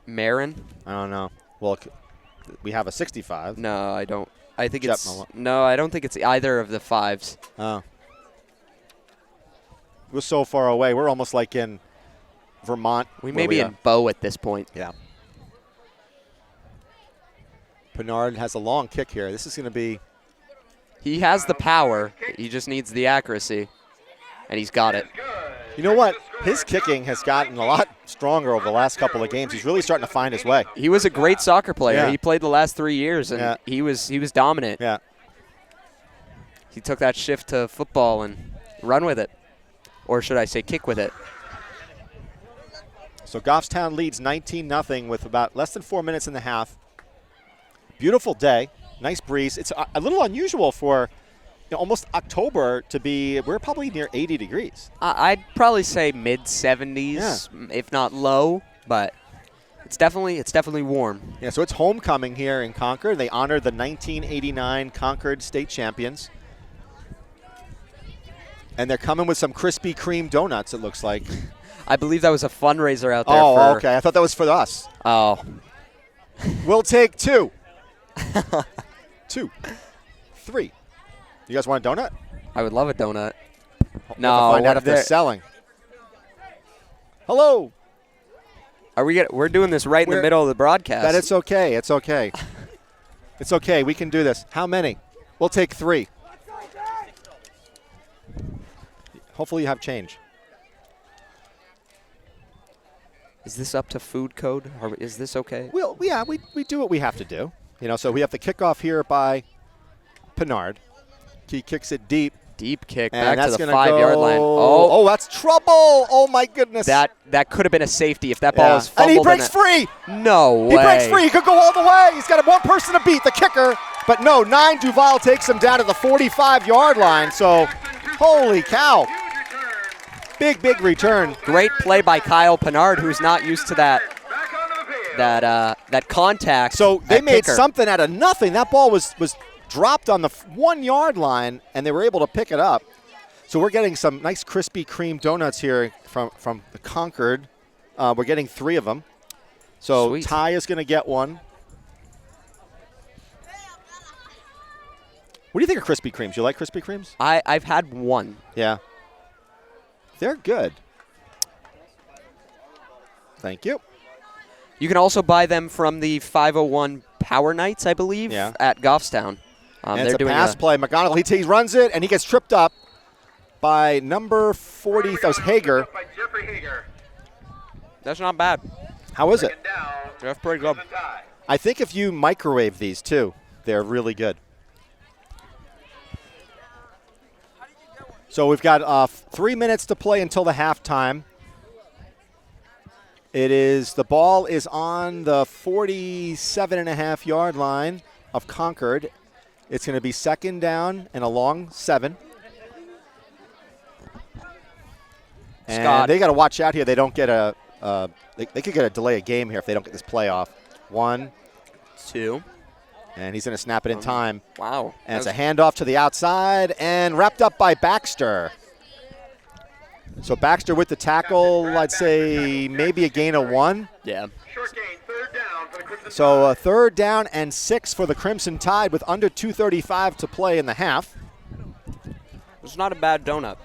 Marin? I don't know. Well, we have a 65. No, I don't. I think Jep it's Malone. no. I don't think it's either of the 5s. Oh. We're so far away. We're almost like in Vermont. We where may be are. in Bow at this point. Yeah. Bernard has a long kick here. This is going to be. He has the power. He just needs the accuracy, and he's got it. You know what? His kicking has gotten a lot stronger over the last couple of games. He's really starting to find his way. He was a great soccer player. Yeah. He played the last 3 years, and Yeah. he was dominant. Yeah. He took that shift to football and run with it, or should I say, kick with it. So Goffstown leads 19-0 with about less than 4 minutes in the half. Beautiful day, nice breeze. It's a little unusual for almost October to be. We're probably near 80 degrees. I'd probably say mid-70s, if not low, but it's definitely warm. Yeah, so it's homecoming here in Concord. They honored the 1989 Concord state champions. And they're coming with some Krispy Kreme donuts, it looks like. I believe that was a fundraiser out there. Oh, for, okay. I thought that was for us. Oh. We'll take 2. 2. 3. You guys want a donut? I would love a donut. We'll have to find out if they're selling. Hello. We're doing this right in the middle of the broadcast. That it's okay. It's okay. It's okay. We can do this. How many? We'll take 3. Hopefully you have change. Is this up to food code? Or is this okay? Well, yeah, we do what we have to do. So we have the kickoff here by Pinard. He kicks it deep. Deep kick And back that's to the gonna 5-yard go- line. Oh, that's trouble. Oh, my goodness. That could have been a safety if that ball was And fumbled. he breaks free. No way. He breaks free. He could go all the way. He's got one person to beat, the kicker. But no, 9 Duval takes him down to the 45-yard line. So, holy cow. Big return. Great play by Kyle Pinard, who's not used to that contact. So they at made kicker. something out of nothing. That ball was dropped on the 1-yard line, and they were able to pick it up. So we're getting some nice Krispy Kreme donuts here from the Concord. We're getting 3 of them. So Sweet. Ty is going to get one. What do you think of Krispy Kremes? You like Krispy Kremes? I've had one. Yeah. They're good. Thank you. You can also buy them from the 501 Power Nights, I believe, Yeah. at Goffstown. And they're it's a doing pass play. McGonigal, he runs it, and he gets tripped up by number 40. That was Hager. By Jeffrey Hager. That's not bad. How is it? Second down. That's pretty good. Crimson Tide. I think if you microwave these, too, they're really good. So we've got 3 minutes to play until the halftime. The ball is on the 47.5-yard line of Concord. It's going to be second down and a long 7. And Scott. they got to watch out here. They don't get they could get a delay of game here if they don't get this play off. 1, 2. and he's going to snap it in time. Wow. And it's a handoff to the outside and wrapped up by Baxter. So Baxter with the tackle, I'd say maybe a gain of 1. Yeah. Short gain, third down for the Crimson So 3rd down and 6 for the Crimson Tide with under 2:35 to play in the half. It's not a bad donut.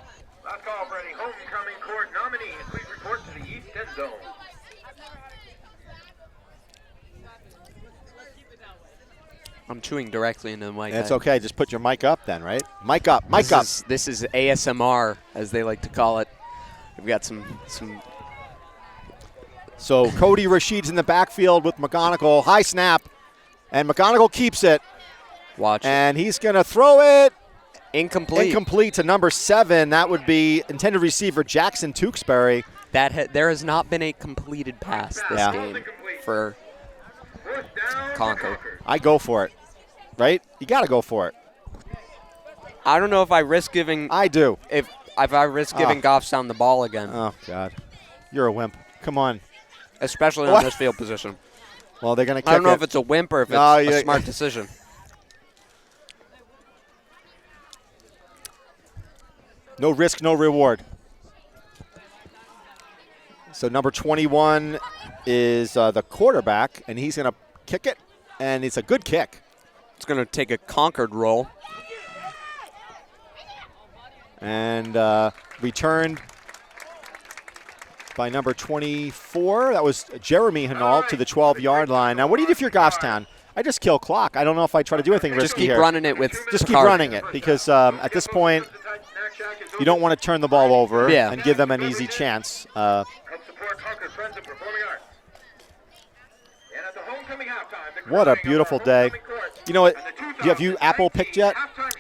Last call for any homecoming court nominees. Please report to the East End Zone. I'm chewing directly into the mic. That's okay. Just put your mic up then, right? Mic up. Mic up. This is ASMR, as they like to call it. We've got some. So Cody Rashid's in the backfield with McGonigal. High snap. And McGonigal keeps it. Watch. And he's going to throw it. Incomplete. Incomplete to number 7. That would be intended receiver Jackson Tewksbury. There has not been a completed pass this game for Concord. I go for it, right? You got to go for it. I don't know if I risk giving. I do. If I risk giving Goffstown the ball again. Oh, God. You're a wimp. Come on. Especially on this field position. Well, they're going to kick it. I don't know if it's a wimp or if it's a smart decision. No risk, no reward. So number 21 is the quarterback, and he's going to kick it, and it's a good kick. It's going to take a Concord roll. And returned by number 24. That was Jeremy Hinault to the 12-yard line. Now, what do you do if you're Goffstown? I just kill clock. I don't know if I try to do anything risky Just keep here. running it with Just keep Picard. running it because at this point, you don't want to turn the ball over and give them an easy chance. Help support Concord Friends of Performing Arts. And at the homecoming halftime, What a beautiful day. You know what? Have you apple picked yet?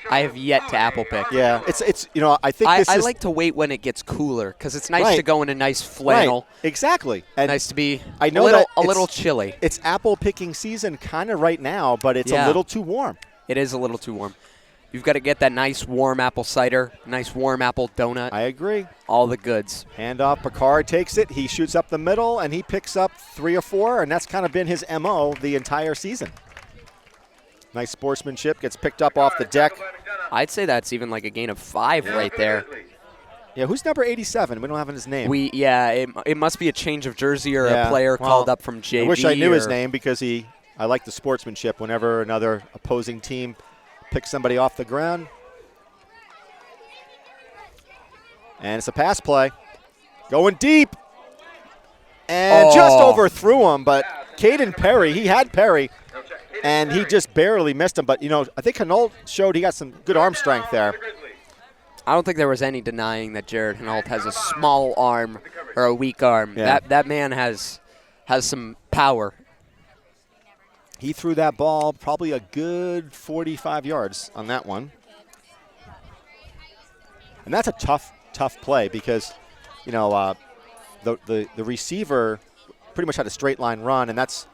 I have yet to apple pick. Yeah, it's you know, I think I like to wait when it gets cooler because it's nice to go in a nice flannel. Right, exactly. And nice to be I know a little chilly. It's apple picking season kind of right now, but it's a little too warm. It is a little too warm. You've got to get that nice warm apple cider, nice warm apple donut. I agree. All the goods. Handoff, Picard takes it. He shoots up the middle, and he picks up 3 or 4, and that's kind of been his MO the entire season. Nice sportsmanship, gets picked up off the deck. I'd say that's even like a gain of 5 right there. Yeah, who's number 87? We don't have his name. It must be a change of jersey or a player called up from JV. I wish I knew his name because I like the sportsmanship whenever another opposing team picks somebody off the ground. And it's a pass play. Going deep. And just overthrew him, but Caden Perry, he had Perry, and he just barely missed him. But, you know, I think Hinault showed he got some good arm strength there. I don't think there was any denying that Jared Hinault has a small arm or a weak arm. Yeah. That man has some power. He threw that ball probably a good 45 yards on that one. And that's a tough play because, you know, the receiver pretty much had a straight line run, and that's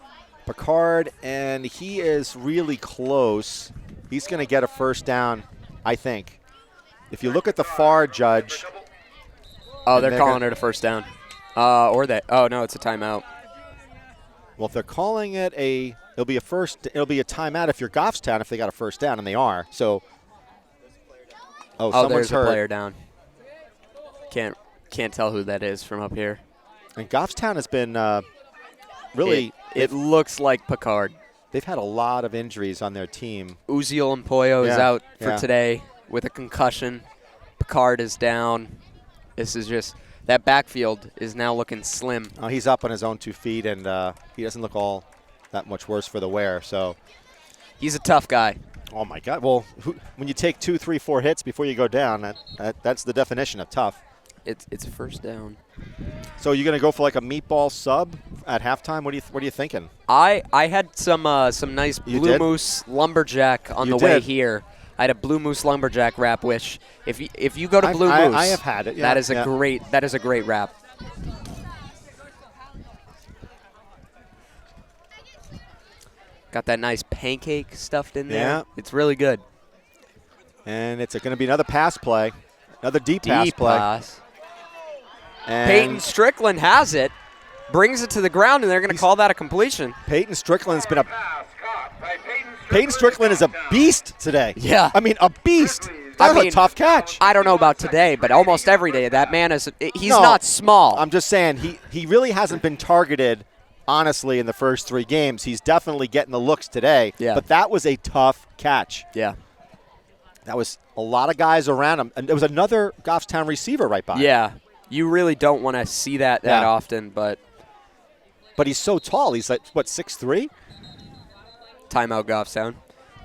Picard, and he is really close. He's going to get a first down, I think. If you look at the far judge. Oh, they're calling it a first down. No, it's a timeout. Well, if they're calling it it'll be a timeout if you're Goffstown if they got a first down, and they are. So, someone's there's hurt. a player down. Can't tell who that is from up here. And Goffstown has been really. It looks like Picard. They've had a lot of injuries on their team. Uziel Mpoyo is out for today with a concussion. Picard is down. This is just that backfield is now looking slim. Oh, he's up on his own 2 feet, and he doesn't look all that much worse for the wear. So he's a tough guy. Oh my God! Well, when you take 2, 3, 4 hits before you go down, that's the definition of tough. It's a first down. So you're gonna go for like a meatball sub at halftime? What are you thinking? I had some nice Blue Moose lumberjack on the way here. I had a Blue Moose lumberjack wrap. Which if you go to Blue Moose, I have had it. Yeah, that is a great wrap. Got that nice pancake stuffed in there. Yeah. It's really good. And it's going to be another pass play, another deep pass play. Pass. And Peyton Strickland has it, brings it to the ground, and they're going to call that a completion. Peyton Strickland's been Peyton Strickland is a beast today. Yeah. I mean, a beast. That's a tough catch. I don't know about today, but almost every day that man he's not small. I'm just saying he really hasn't been targeted honestly, in the first 3 games. He's definitely getting the looks today. Yeah. But that was a tough catch. Yeah. That was a lot of guys around him. And there was another Goffstown receiver right by him. Yeah. You really don't want to see that often, but he's so tall. He's like, what, 6'3"? timeout Goffstown.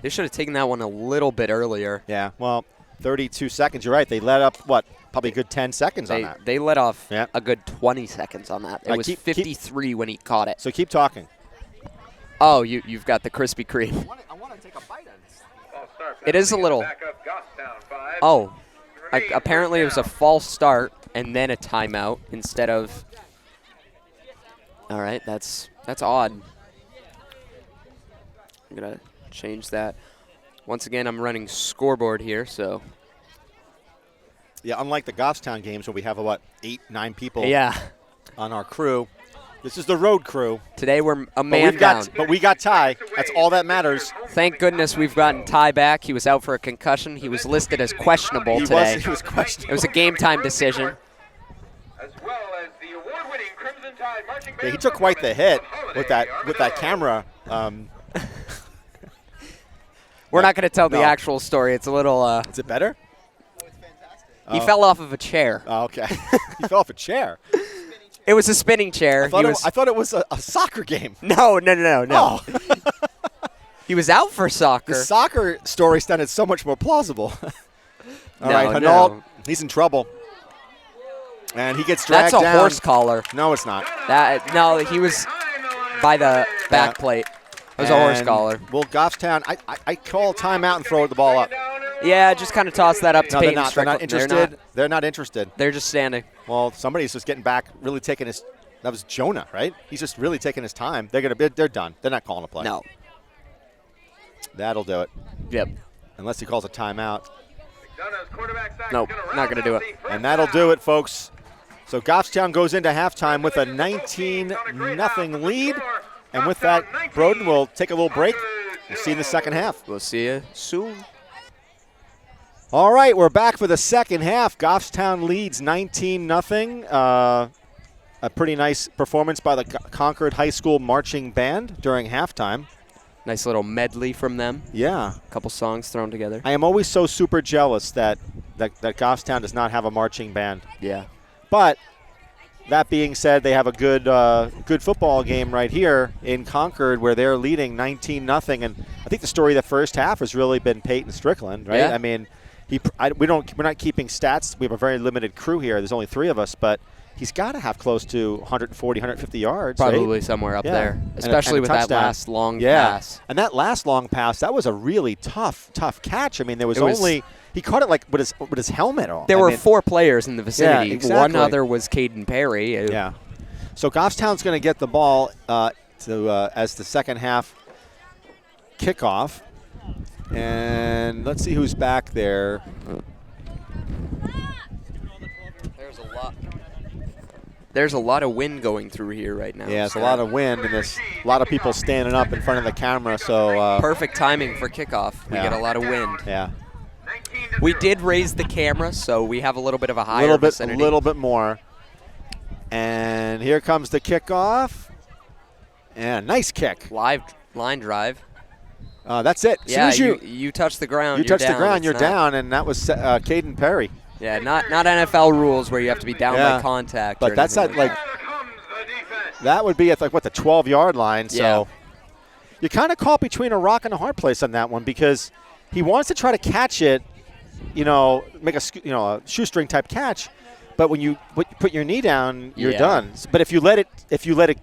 They should have taken that one a little bit earlier. Yeah, well, 32 seconds. You're right. They let up, what, probably a good 10 seconds on that. They let off Yeah. a good 20 seconds on that. It was 53 when he caught it. So keep talking. Oh, you've got the Krispy Kreme. I want to take a bite on this. It is a little. Oh, apparently it was a false start and then a timeout instead of. All right, that's odd. I'm gonna change that. Once again, I'm running scoreboard here, so. Yeah, unlike the Goffstown games where we have, 8, 9 people Yeah. on our crew, this is the road crew. Today we're a man down. But we got Ty. That's all that matters. Thank goodness we've gotten Ty back. He was out for a concussion. He was listed as questionable today. He was questionable. It was a game time decision. As well as the award-winning Crimson Tide marching band. Yeah, he took quite the hit with that camera. We're not going to tell the No. actual story. It's a little. Is it better? He fell off of a chair. Oh, okay. He fell off a chair. It was a spinning chair. I thought it was a soccer game. No. Oh. He was out for soccer. The soccer story sounded so much more plausible. All No, right, Hinault, no. he's in trouble. And he gets dragged That's a down. horse collar. No, it's not. No, he was by the back plate. It was a horse And collar. Well, Goffstown, I call timeout and throw the ball up. Yeah, just kind of toss that up to No, they're Peyton not. They're not Strickland. interested. They're not interested. They're just standing. Well, somebody's just getting back, really taking his. That was Jonah, right? He's just really taking his time. They're done. They're not calling a play. No. That'll do it. Yep. Unless he calls a timeout. Nope, not going to do it. And that'll do it, folks. So Goffstown goes into halftime with a 19-0 lead. And with that, Broden will take a little break. We'll see you in the second half. We'll see you soon. All right, we're back for the second half. Goffstown leads 19-0. A pretty nice performance by the Concord High School Marching Band during halftime. Nice little medley from them. Yeah. A couple songs thrown together. I am always so super jealous that Goffstown does not have a marching band. Yeah. But that being said, they have a good football game right here in Concord where they're leading 19-0. And I think the story of the first half has really been Peyton Strickland, right? Yeah. I mean, we're not keeping stats. We have a very limited crew here. There's only 3 of us, but he's got to have close to 140, 150 yards. Probably right? somewhere up Yeah. there, especially and a with that touchdown. last long Yeah. pass. And that last long pass, that was a really tough catch. I mean, there was It was- only he caught it like with his helmet on. There I were mean, 4 players in the vicinity. Yeah, exactly. One other was Caden Perry. Yeah. So Goffstown's going to get the ball as the second half kickoff. And let's see who's back there. There's a lot of wind going through here right now. Yeah, it's a lot of wind, and there's a lot of people standing up in front of the camera. So perfect timing for kickoff. We Yeah. get a lot of wind. yeah, We did raise the camera, so we have a little bit of a higher a vicinity. little bit more. And here comes the kickoff. And nice kick. Live line drive. That's it. Yeah, As soon as you touch the ground. you you're touch the down. ground, It's you're not- down, and that was Caden Perry. Yeah, not NFL rules where you have to be down Yeah. by contact. But or that's anything at that. that would be at the 12-yard line. So Yeah. you're kind of caught between a rock and a hard place on that one because he wants to try to catch it, make a shoestring type catch. But when you put your knee down, you're Yeah. done. But if you let it go, If you let it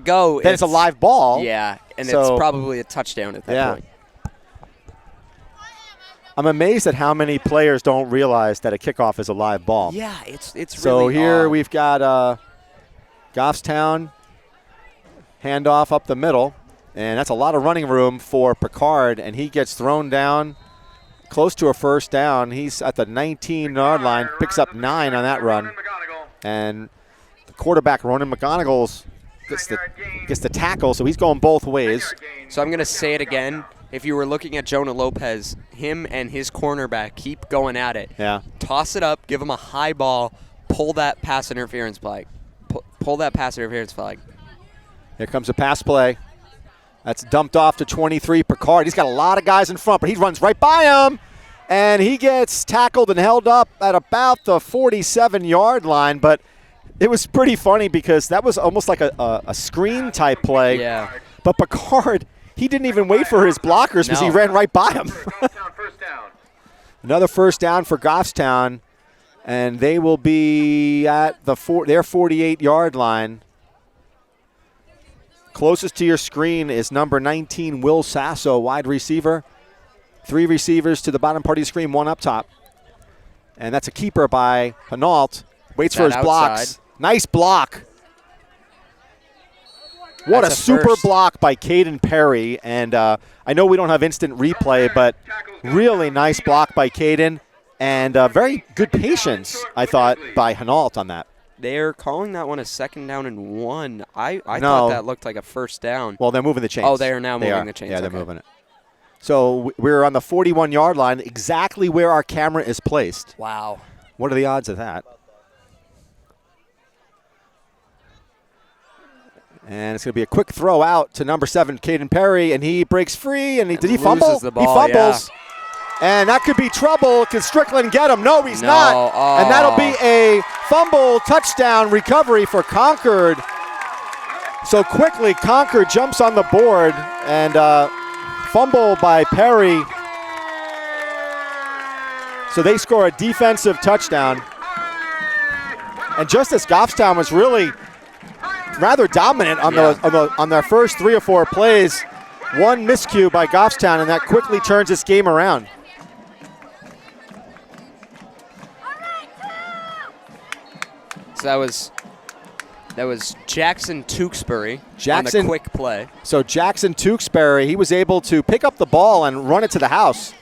go, then it's a live ball. Yeah, and So- it's probably a touchdown at that Yeah. point. I'm amazed at how many players don't realize that a kickoff is a live ball. Yeah, it's So really here odd. we've got Goffstown handoff up the middle, and that's a lot of running room for Picard, and he gets thrown down close to a first down. He's at the 19-yard line, picks up 9 on that run, and the quarterback, Ronan McGonigal, gets the tackle, so he's going both ways. So I'm going to say it again. If you were looking at Jonah Lopez, him and his cornerback keep going at it. Yeah. Toss it up, give him a high ball, pull that pass interference flag. Pull that pass interference flag. Here comes a pass play. That's dumped off to 23, Picard. He's got a lot of guys in front, but he runs right by him. And he gets tackled and held up at about the 47-yard line. But it was pretty funny because that was almost like a screen-type play. Yeah. But Picard, he didn't even wait for his blockers because he ran right by him. Another first down for Goffstown. And they will be at their 48-yard line. Closest to your screen is number 19, Will Sasso, wide receiver. 3 receivers to the bottom part of the screen, 1 up top. And that's a keeper by Hinault. Waits for his blocks. Nice block. What a super block by Caden Perry. And I know we don't have instant replay, but really nice block by Caden. And very good patience, I thought, by Hinault on that. They're calling that one a 2nd down and 1. I thought that looked like a first down. Well, they're moving the chains. Oh, they are now moving the chains. Yeah, they're moving it. So we're on the 41-yard line, exactly where our camera is placed. Wow. What are the odds of that? And it's going to be a quick throw out to number 7, Caden Perry, and he breaks free. And did he fumble? The ball, he fumbles. Yeah. And that could be trouble. Can Strickland get him? No, he's not. Oh. And that'll be a fumble touchdown recovery for Concord. So quickly, Concord jumps on the board and fumble by Perry. So they score a defensive touchdown. And just as Goffstown was really rather dominant on their first 3 or 4 plays, one miscue by Goffstown, and that quickly turns this game around. So that was Jackson Tewksbury on the quick play. So Jackson Tewksbury, he was able to pick up the ball and run it to the house.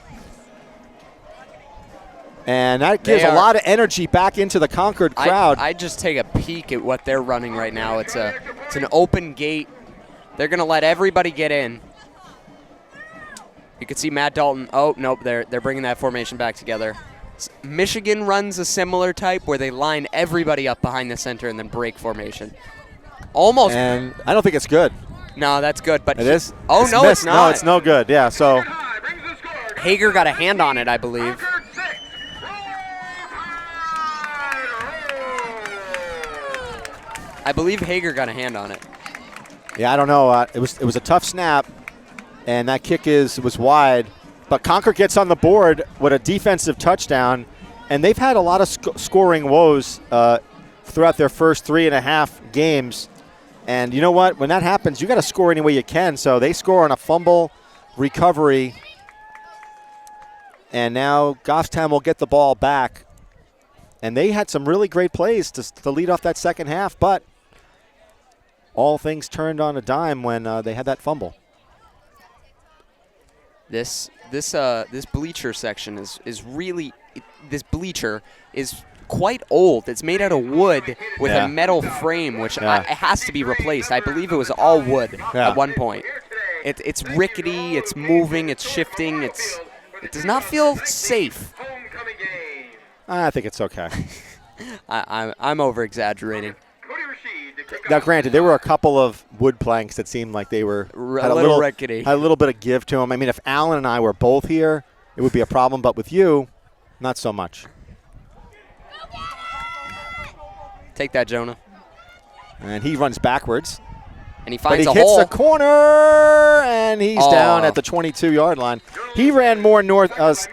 And that gives a lot of energy back into the Concord crowd. I just take a peek at what they're running right now. It's an open gate. They're going to let everybody get in. You can see Matt Dalton. Oh, nope, they're bringing that formation back together. Michigan runs a similar type where they line everybody up behind the center and then break formation. Almost. And I don't think it's good. No, that's good. But it is? Oh, no, it's not. No, it's no good. Yeah, so. Hager got a hand on it, I believe. I believe Hager got a hand on it. Yeah, I don't know. It was a tough snap, and that kick was wide. But Concord gets on the board with a defensive touchdown, and they've had a lot of scoring woes throughout their first 3.5 games. And you know what? When that happens, you got to score any way you can. So they score on a fumble recovery, and now Goffstown will get the ball back. And they had some really great plays to lead off that second half, but all things turned on a dime when they had that fumble. This bleacher section is really this bleacher is quite old. It's made out of wood with a metal frame, which it has to be replaced. I believe it was all wood at one point. It's rickety. It's moving. It's shifting. It does not feel safe. I think it's okay. I'm over exaggerating. Now, granted, there were a couple of wood planks that seemed like they were had a little rickety. Had a little bit of give to them. I mean, if Alan and I were both here, it would be a problem. But with you, not so much. Take that, Jonah. And he runs backwards. And he finds a hole. But he hits the corner, and he's down at the 22-yard line. He ran more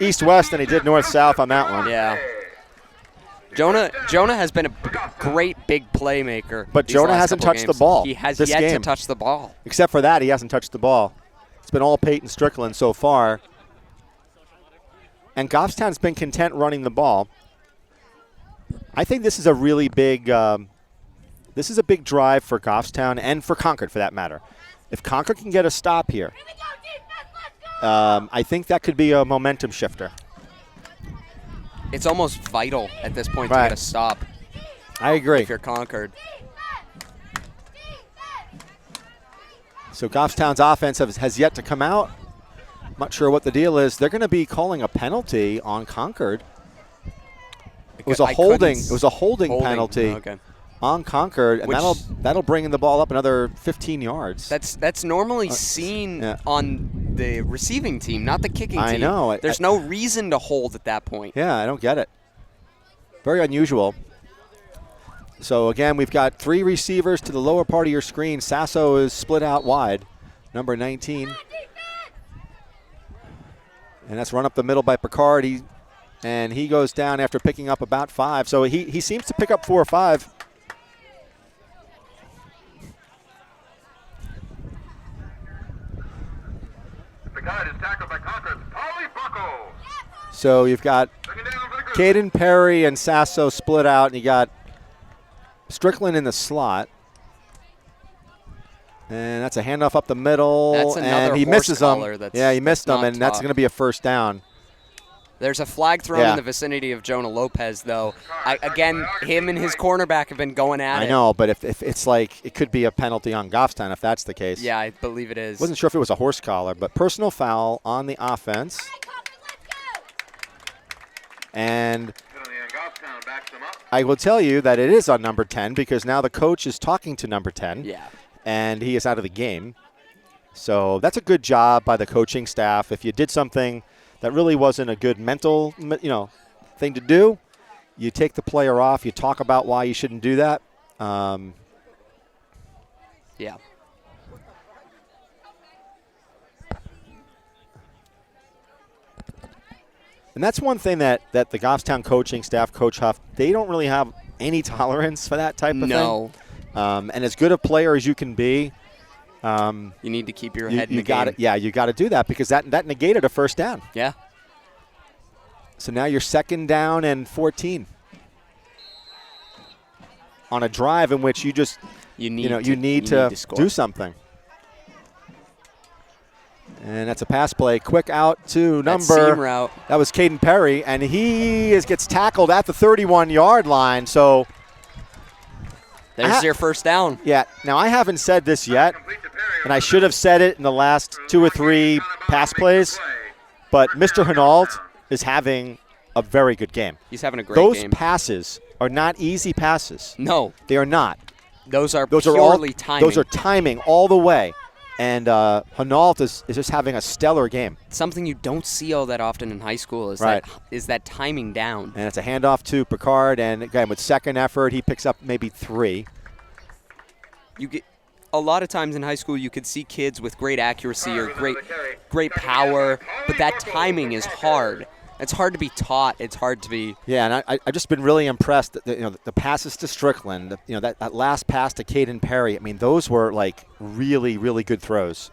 east-west than he did north-south on that one. Yeah. Jonah has been a great big playmaker. But Jonah hasn't touched the ball. He has yet to touch the ball. Except for that, he hasn't touched the ball. It's been all Peyton Strickland so far. And Goffstown's been content running the ball. I think this is a really big big drive for Goffstown and for Concord, for that matter. If Concord can get a stop here, I think that could be a momentum shifter. It's almost vital at this point to get a stop. I agree. If you're Concord. So Goffstown's offense has yet to come out. I'm not sure what the deal is. They're going to be calling a penalty on Concord. It was a holding. It was a holding penalty on Concord, and that'll bring the ball up another 15 yards. That's normally seen on the receiving team, not the kicking team. I know. There's no reason to hold at that point. Yeah, I don't get it. Very unusual. So, again, we've got 3 receivers to the lower part of your screen. Sasso is split out wide, number 19. And that's run up the middle by Picard. He goes down after picking up about 5. So he seems to pick up 4 or 5. Picard is tackled by Concord's Polly Buckle. So you've got Caden Perry and Sasso split out, and you got Strickland in the slot. And that's a handoff up the middle. That's another and he misses caller him. Yeah, he missed him, and that's going to be a first down. There's a flag thrown in the vicinity of Jonah Lopez, though. Again, him and his cornerback have been going at it. I know, but if it's like it could be a penalty on Goffstown if that's the case. Yeah, I believe it is. Wasn't sure if it was a horse collar, but personal foul on the offense. And I will tell you that it is on number 10 because now the coach is talking to number 10. Yeah. And he is out of the game. So that's a good job by the coaching staff. If you did something that really wasn't a good mental, thing to do, you take the player off. You talk about why you shouldn't do that. Yeah. And that's one thing that the Goffstown coaching staff, Coach Huff, they don't really have any tolerance for that type of thing. No. And as good a player as you can be, you need to keep your head in the game. You got to do that because that negated a first down. Yeah. So now you're 2nd down and 14 on a drive in which you need to do something. And that's a pass play. Quick out to that seam route. That was Caden Perry, and he gets tackled at the 31-yard line. So there's your first down. Yeah. Now, I haven't said this yet, and I should have said it in the last 2 or 3 pass plays, but Mr. Hinault is having a very good game. He's having a great game. Those passes are not easy passes. No. They are not. Those are purely timing. Those are timing all the way. And Hinault is just having a stellar game. Something you don't see all that often in high school is that timing down. And it's a handoff to Picard, and again, with second effort, he picks up maybe 3. You get a lot of times in high school you could see kids with great accuracy or great power, but that timing is hard. It's hard to be taught. It's hard to be. Yeah, and I've just been really impressed. The passes to Strickland, that last pass to Caden Perry. I mean, those were like really, really good throws.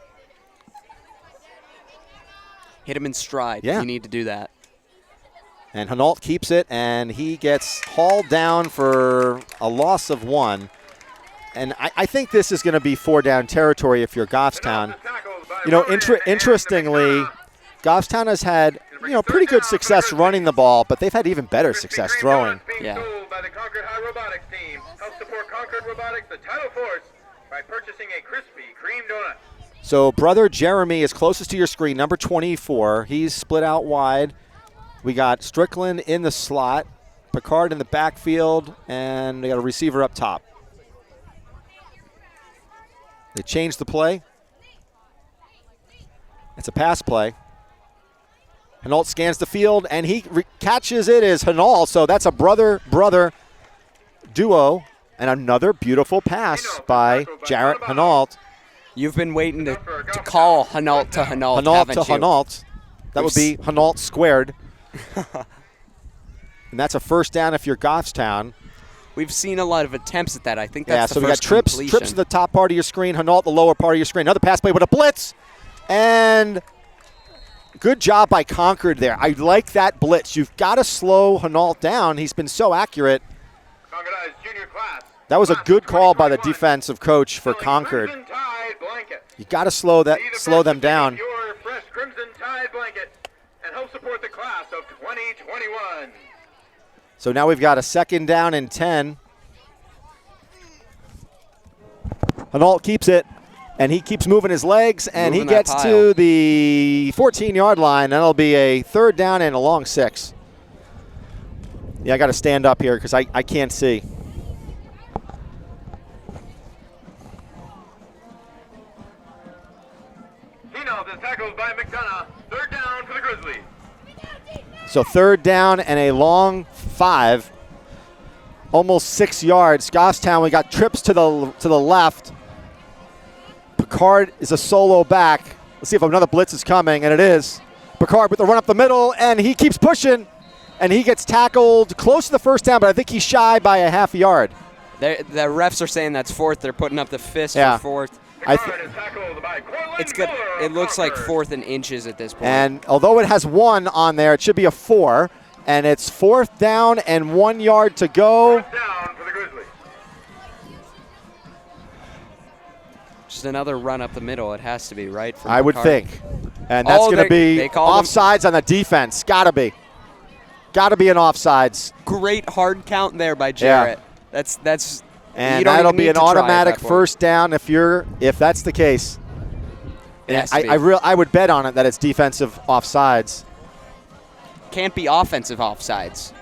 Hit him in stride. Yeah. You need to do that. And Hinault keeps it, and he gets hauled down for a loss of 1. And I think this is going to be 4-down territory if you're Goffstown. Interestingly, Goffstown has had pretty good success running the ball, but they've had even better success throwing. Yeah. By the Concord High Robotics team. Help support Concord Robotics, the title force, by purchasing a crispy cream donut. So brother Jeremy is closest to your screen, number 24. He's split out wide. We got Strickland in the slot, Picard in the backfield, and they got a receiver up top. They changed the play. It's a pass play. Hinault scans the field, and he catches it as Hinault. So that's a brother-brother duo, and another beautiful pass by Jarrett Hinault. You've been waiting to call Hinault to Hinault, haven't you? Hinault. That would be Hinault squared. And that's a first down if you're Goffstown. We've seen a lot of attempts at that. I think that's so the first we got completion. trips to the top part of your screen, Hinault the lower part of your screen. Another pass play with a blitz, and good job by Concord there. I like that blitz. You've got to slow Hinault down. He's been so accurate. That was a good call by the defensive coach for Concord. You got to slow them down. Your fresh Crimson Tide blanket and help support the class of 2021. So now we've got a 2nd down and 10. Hinault keeps it, and he keeps moving his legs, and he gets to the 14-yard line. That'll be a 3rd down and a long 6. Yeah, I got to stand up here because I can't see. tackled by McDonough. Third down for the Grizzlies. So third down and a long 5. Almost 6 yards. Goffstown, we got trips to the left. Picard is a solo back. Let's see if another blitz is coming, and it is. Picard with the run up the middle, and he keeps pushing, and he gets tackled close to the first down, but I think he's shy by a half yard. The refs are saying that's fourth. They're putting up the fist Yeah. for fourth. Picard is tackled by Cortland It's good. Miller It of looks like Concord. fourth and inches at this point. And although it has 1 on there, it should be a 4, and it's fourth down and 1 yard to go. First down for the Grizzlies. Just another run up the middle. It has to be, right? from I would Picard? think. And that's going to be they called him. offsides on the defense. Got to be. Got to be an offsides. Great hard count there by Jarrett. That's And you don't that'll even be need an to try at automatic that point. first down if that's the case. It has to be. I would bet on it that it's defensive offsides. Can't be offensive offsides.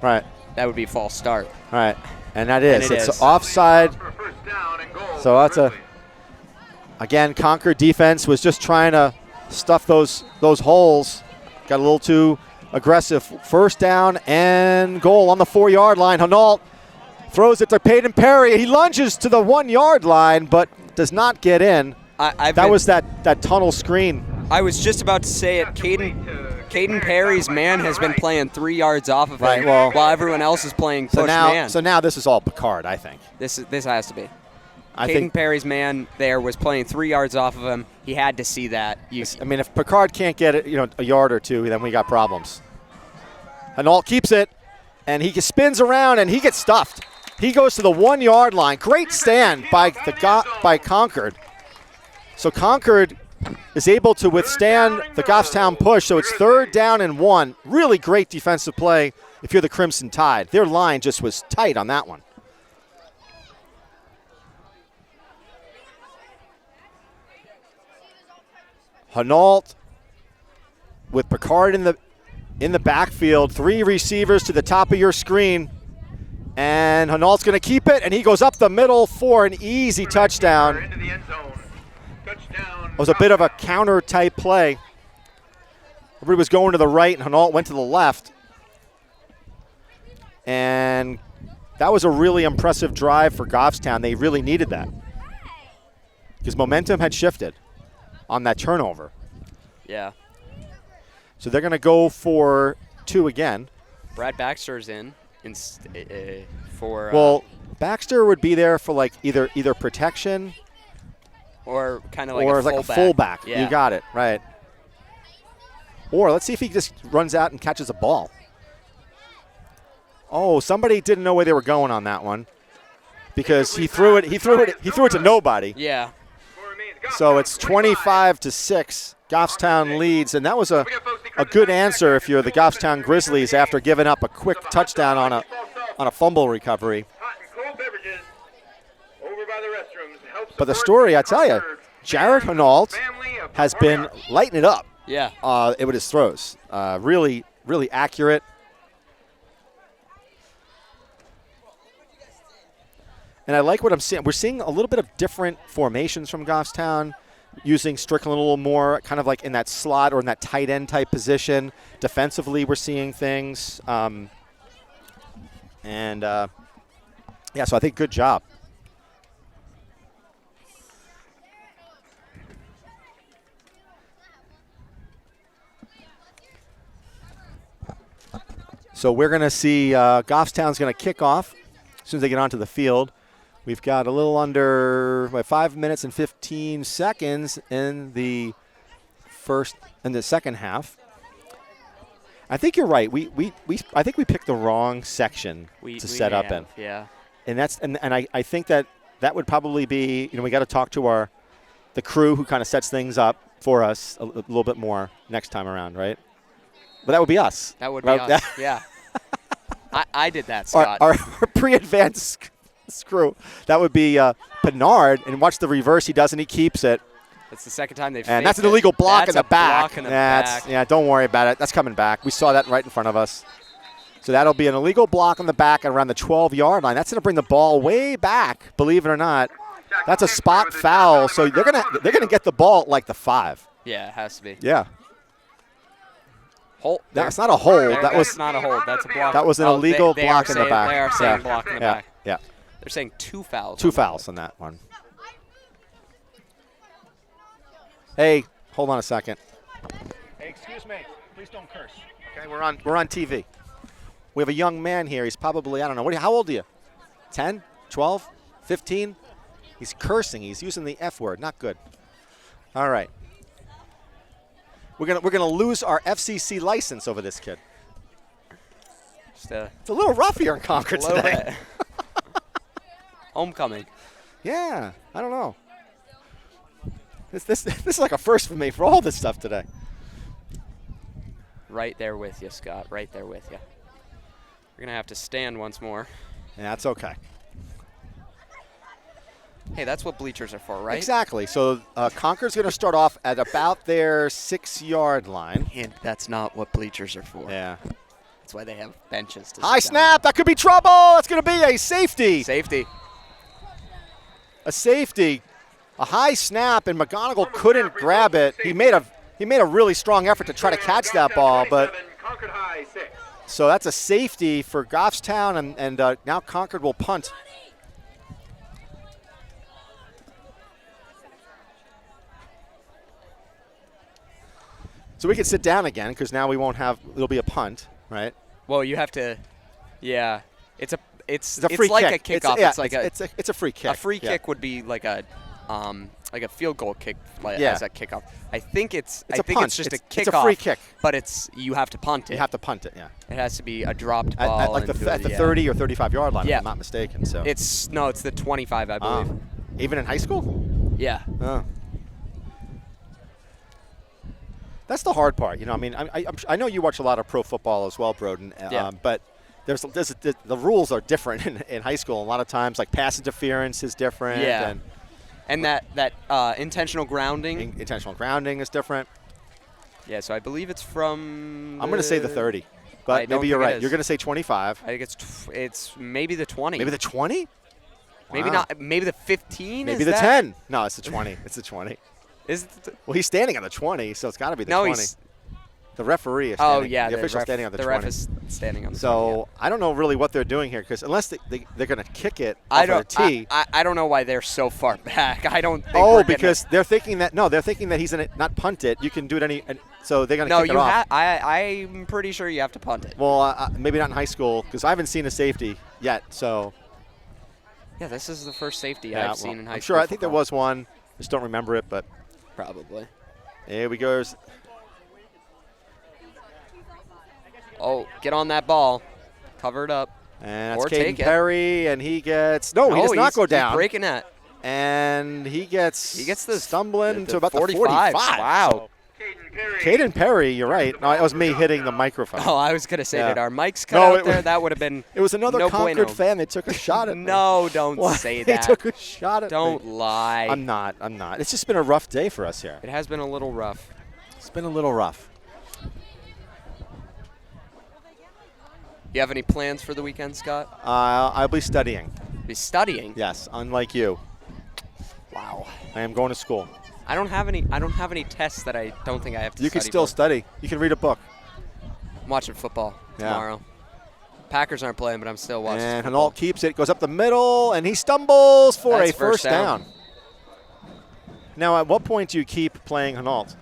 Right. That would be a false start. Right. And that is. And it It's is. offside. For a first down and goal So for that's the a Grizzlies. Again, Concord defense was just trying to stuff those holes. Got a little too aggressive. First down and goal on the 4-yard line. Hinault throws it to Peyton Perry. He lunges to the 1-yard line, but does not get in. That was that tunnel screen. I was just about to say it. Caden Perry's man has been playing 3 yards off of him, Right, well- while everyone else is playing push man. So now this is all Picard, I think. This has to be. I Caden think. Perry's man there was playing 3 yards off of him. He had to see that. I mean, if Picard can't get it, a yard or two, then we got problems. Hinault keeps it, and he spins around, and he gets stuffed. He goes to the 1-yard line. Great stand by Concord. So Concord is able to withstand the Goffstown push. So it's third down and 1. Really great defensive play if you're the Crimson Tide. Their line just was tight on that one. Hinault with Picard in the backfield. 3 receivers to the top of your screen. And Hinault's going to keep it, and he goes up the middle for an easy touchdown. Into the end zone. Touchdown. It was a bit of a counter-type play. Everybody was going to the right, and Hinault went to the left. And that was a really impressive drive for Goffstown. They really needed that because momentum had shifted on that turnover. Yeah. So they're going to go for 2 again. Brad Baxter's in for Well, Baxter would be there for like either protection or kind of like or a like fullback. a fullback. Yeah. You got it, right. Or let's see if he just runs out and catches a ball. Oh, somebody didn't know where they were going on that one because he threw it to nobody. Yeah. So it's 25-6. Goffstown leads, and that was a good answer if you're the Goffstown Grizzlies after giving up a quick touchdown on a fumble recovery. Hot and cold beverages over by the restrooms. Help But the support story, I tell you, Concord Jarrett Hinault family of has been performing lighting it up Yeah. with his throws. Really accurate. And I like what I'm seeing. We're seeing a little bit of different formations from Goffstown, using Strickland a little more, kind of like in that slot or in that tight end type position. Defensively, we're seeing things. So I think good job. So we're going to see Goffstown's going to kick off as soon as they get onto the field. We've got a little under 5 minutes and 15 seconds in the second half. I think you're right. I think we picked the wrong section to set up in. Yeah. And I think that would probably be, we got to talk to the crew who kind of sets things up for us a little bit more next time around, right? But that would be us. That would be us. Yeah. I did that, Scott. Our pre-advanced screw. That would be Bernard, and watch the reverse he does, and he keeps it. It's the second time they've And that's an faked it. illegal block That's in the a back. block in the back. Yeah, don't worry about it. That's coming back. We saw that right in front of us. So that'll be an illegal block on the back around the 12-yard line. That's going to bring the ball way back, believe it or not. That's a spot foul, so they're gonna get the ball at like the 5. Yeah, it has to be. Yeah. Hold. That's not a hold. That's not a hold. That's a block. That was an illegal block in the back. They are saying block in the back. Yeah. They're saying 2 fouls. 2 fouls on that one. Hey, hold on a second. Hey, excuse me. Please don't curse. Okay, we're on TV. We have a young man here. He's probably, I don't know. How old are you? 10, 12, 15? He's cursing. He's using the F word. Not good. All right. We're gonna lose our FCC license over this kid. It's a little rough here in Concord today. Homecoming. Yeah, I don't know. This is like a first for me for all this stuff today. Right there with you, Scott. Right there with you. We're gonna have to stand once more. Yeah, that's okay. Hey, that's what bleachers are for, right? Exactly. So Concord's going to start off at about their 6-yard line. And that's not what bleachers are for. Yeah. That's why they have benches. To High sit snap. down. That could be trouble. That's going to be a safety. Safety. A safety. A high snap, and McGonigal couldn't grab it. He made a really strong effort to try to catch that ball, but so that's a safety for Goffstown, and now Concord will punt. So we can sit down again because now we won't have. It'll be a punt, right? Well, you have to. Yeah, it's a free like kick. a kickoff. It's a free kick. A free kick would be like a field goal kick Yeah. as a kickoff. I think it's a think punt. it's just a kickoff. It's a free kick, but you have to punt it. You have to punt it. Yeah. It has to be a dropped ball At like into at the yeah. 30 or 35-yard line, Yeah. if I'm not mistaken. So It's the 25, I believe. even in high school. Yeah. Oh. That's the hard part, you know. I mean, I know you watch a lot of pro football as well, Broden. Yeah. But the rules are different in high school. A lot of times, like pass interference is different. Yeah. And that intentional grounding. Intentional grounding is different. Yeah. So I believe it's from. I'm going to say the 30, but maybe you're right. You're going to say 25. I think it's maybe the 20. Maybe the 20. Maybe Wow. not. Maybe the 15. Maybe is the that? 10. No, it's the 20. It's the 20. Is Well, he's standing on the 20, so it's got to be the no, 20. he's. The referee is Oh standing. yeah, the official standing on the 20. ref is standing on the 20. So I don't know really what they're doing here because unless they're going to kick it I off don't. of the tee. I don't know why they're so far back. I don't. Think Oh, we're getting because they're thinking that he's going to not punt it. You can do it so they're going to No, kick it you off. I'm pretty sure you have to punt it. Well, maybe not in high school because I haven't seen a safety yet. So Yeah, this is the first safety yeah, I've seen in high I'm school. sure. I think there football. was one. Just don't remember it, but Probably. here we go. Oh, get on that ball. Cover it up. And Or that's Caden take it. Perry, and he gets he does not go down. He's breaking that. And he gets the stumbling the to about 45. the 45. Wow. Caden Perry, you're right. No, it was me hitting the microphone. Oh, I was gonna say Yeah. that our mics cut No, out it there. was- That would have been. It was another no Concord bueno. fan that took a shot at me. No, don't Well, say They that. took a shot at me. Don't lie. I'm not. It's just been a rough day for us here. It has been a little rough. It's been a little rough. You have any plans for the weekend, Scott? I'll be studying. Be studying. Yes, unlike you. Wow. I am going to school. I don't have any tests that I don't think I have to You study can still for. study. You can read a book. I'm watching football Yeah. tomorrow. Packers aren't playing, but I'm still watching. And football. Hinault keeps it, goes up the middle, and he stumbles for That's a first down. Now, at what point do you keep playing Hinault?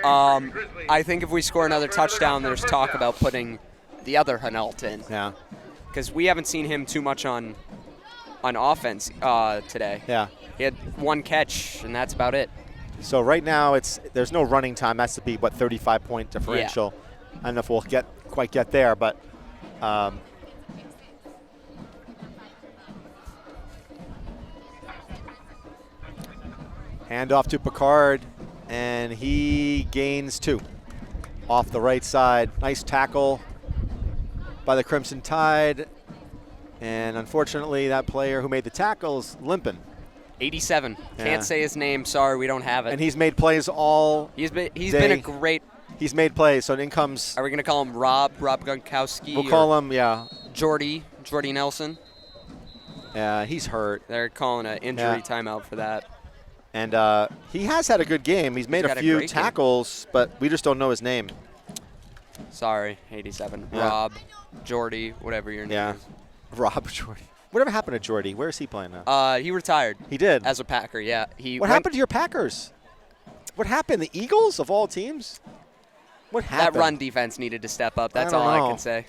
I think if we score another touchdown, there's talk about putting the other Hinault in. Yeah. Because we haven't seen him too much on offense today. Yeah. He had one catch, and that's about it. So right now there's no running time. That's to be 35-point differential. I don't know if we'll quite get there, but hand off to Picard, and he gains 2 off the right side. Nice tackle by the Crimson Tide, and unfortunately that player who made the tackle is limping. 87. Yeah. Can't say his name. Sorry, we don't have it. And he's made plays all He's been day. a great. He's made plays, so in comes. Are we gonna call him Rob Gronkowski? We'll call him, yeah. Jordy Nelson. Yeah, he's hurt. They're calling an injury timeout for that. And he has had a good game. He's made a got a few great game. tackles, but we just don't know his name. Sorry, 87. Yeah. Rob, Jordy, whatever your name Yeah. is. Rob Jordy. Whatever happened to Jordy? Where is he playing now? He retired He did. as a Packer, yeah. What happened to your Packers? What happened? The Eagles of all teams? What happened? That run defense needed to step up. That's don't all I know. can say.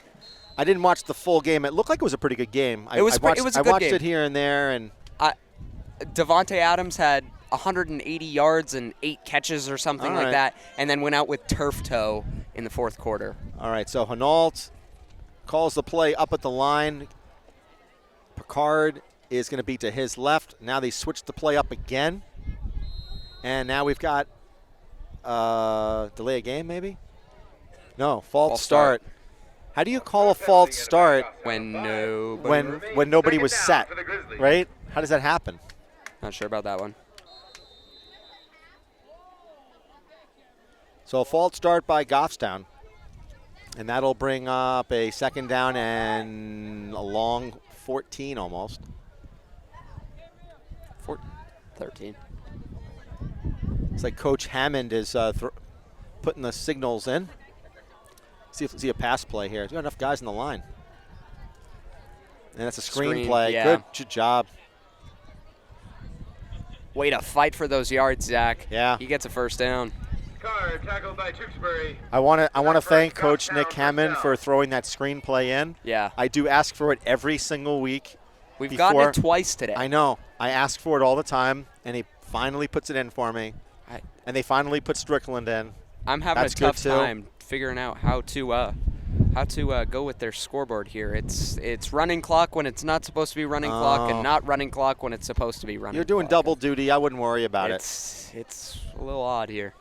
I didn't watch the full game. It looked like it was a pretty good game. It was a good I watched game. it here and there, and Devontae Adams had 180 yards and 8 catches or something All like right. that, and then went out with turf toe in the fourth quarter. all right. So Hinault calls the play up at the line. Picard is going to be to his left. Now they switch the play up again, and now we've got delay a game, maybe? No, false start. How do you call a false start When no, when nobody was Second set, down for the Grizzlies. right? How does that happen? not sure about that one. So a false start by Goffstown, and that'll bring up a second down and a long 14 almost. 13. It's like Coach Hammond is putting the signals in. See a pass play here. There's got enough guys in the line. And that's a screen Screen, play. yeah. Good job. Way to fight for those yards, Zach. Yeah. He gets a first down. Card tackled by Tewksbury. I want to thank First Coach down, Nick first Hammond down. for throwing that screen play in. Yeah. I do ask for it every single week. We've gotten before- it twice today. I know. I ask for it all the time, and he finally puts it in for me. And they finally put Strickland in. I'm having That's a good tough too. time figuring out how to go with their scoreboard here. It's running clock when it's not supposed to be running clock, and not running clock when it's supposed to be running. You're doing clock. double duty. I wouldn't worry about it. It's a little odd here.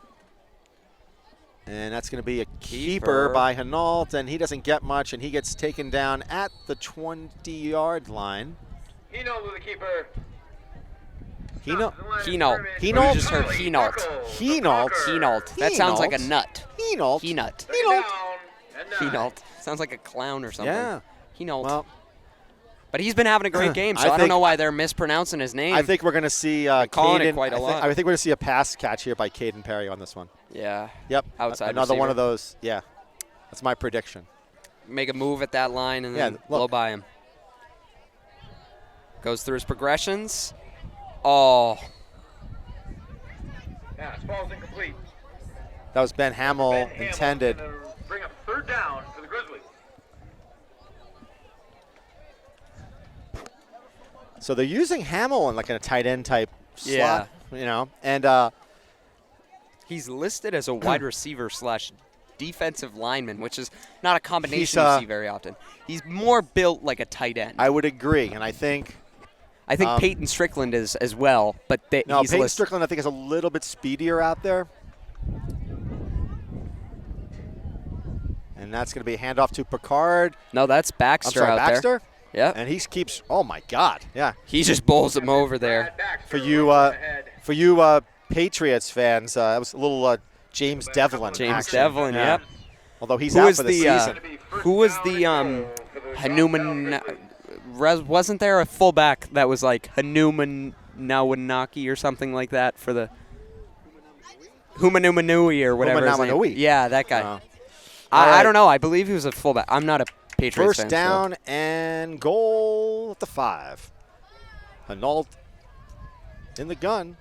And that's going to be a keeper by Hinault, and he doesn't get much, and he gets taken down at the 20-yard line. Hinault with the keeper. Hinault. Hinault. Hinault? You just heard Hinault. Hinault. Hinault. That sounds like a nut. Hinault. Hinault. Hinault. Hinault. Sounds like a clown or something. Yeah. Hinault. Well, But he's been having a great game, so I I don't think- know why they're mispronouncing his name. I think we're going to see calling it Caden. quite a lot. I think we're going to see a pass catch here by Caden Perry on this one. Yeah. Yep. Outside Another one receiver. of those. Yeah. That's my prediction. Make a move at that line and then Yeah, blow look. by him. Goes through his progressions. Oh, Pass ball's incomplete. That was Ben Hamill Ben Hamill intended. gonna bring up third down for the Grizzlies. So they're using Hamill in like a tight end type Yeah. slot, and he's listed as a wide receiver / defensive lineman, which is not a combination He's, you see very often. He's more built like a tight end. I would agree, and I think Peyton Strickland is as well, but he's Peyton listed. Strickland I think is a little bit speedier out there. And that's going to be a handoff to Picard. No, that's I'm Baxter sorry, out Baxter. there. Yeah, And he keeps. Oh my God! Yeah. he just bowls him over there. Brad Baxter For you, runs ahead. Patriots fans, that was a little James Devlin. James action. Devlin, Yeah. yep. Although he's Who out is for the the, season. Who was the Hanuman? Wasn't there a fullback that was like Hanuman Nawanaki or something like that for the Humanumanui or whatever his name? Humanauanui. Yeah, that guy. All I right. don't know. I believe he was a fullback. I'm not a Patriots fan. First so- down and goal at the 5. Hinault in the gun,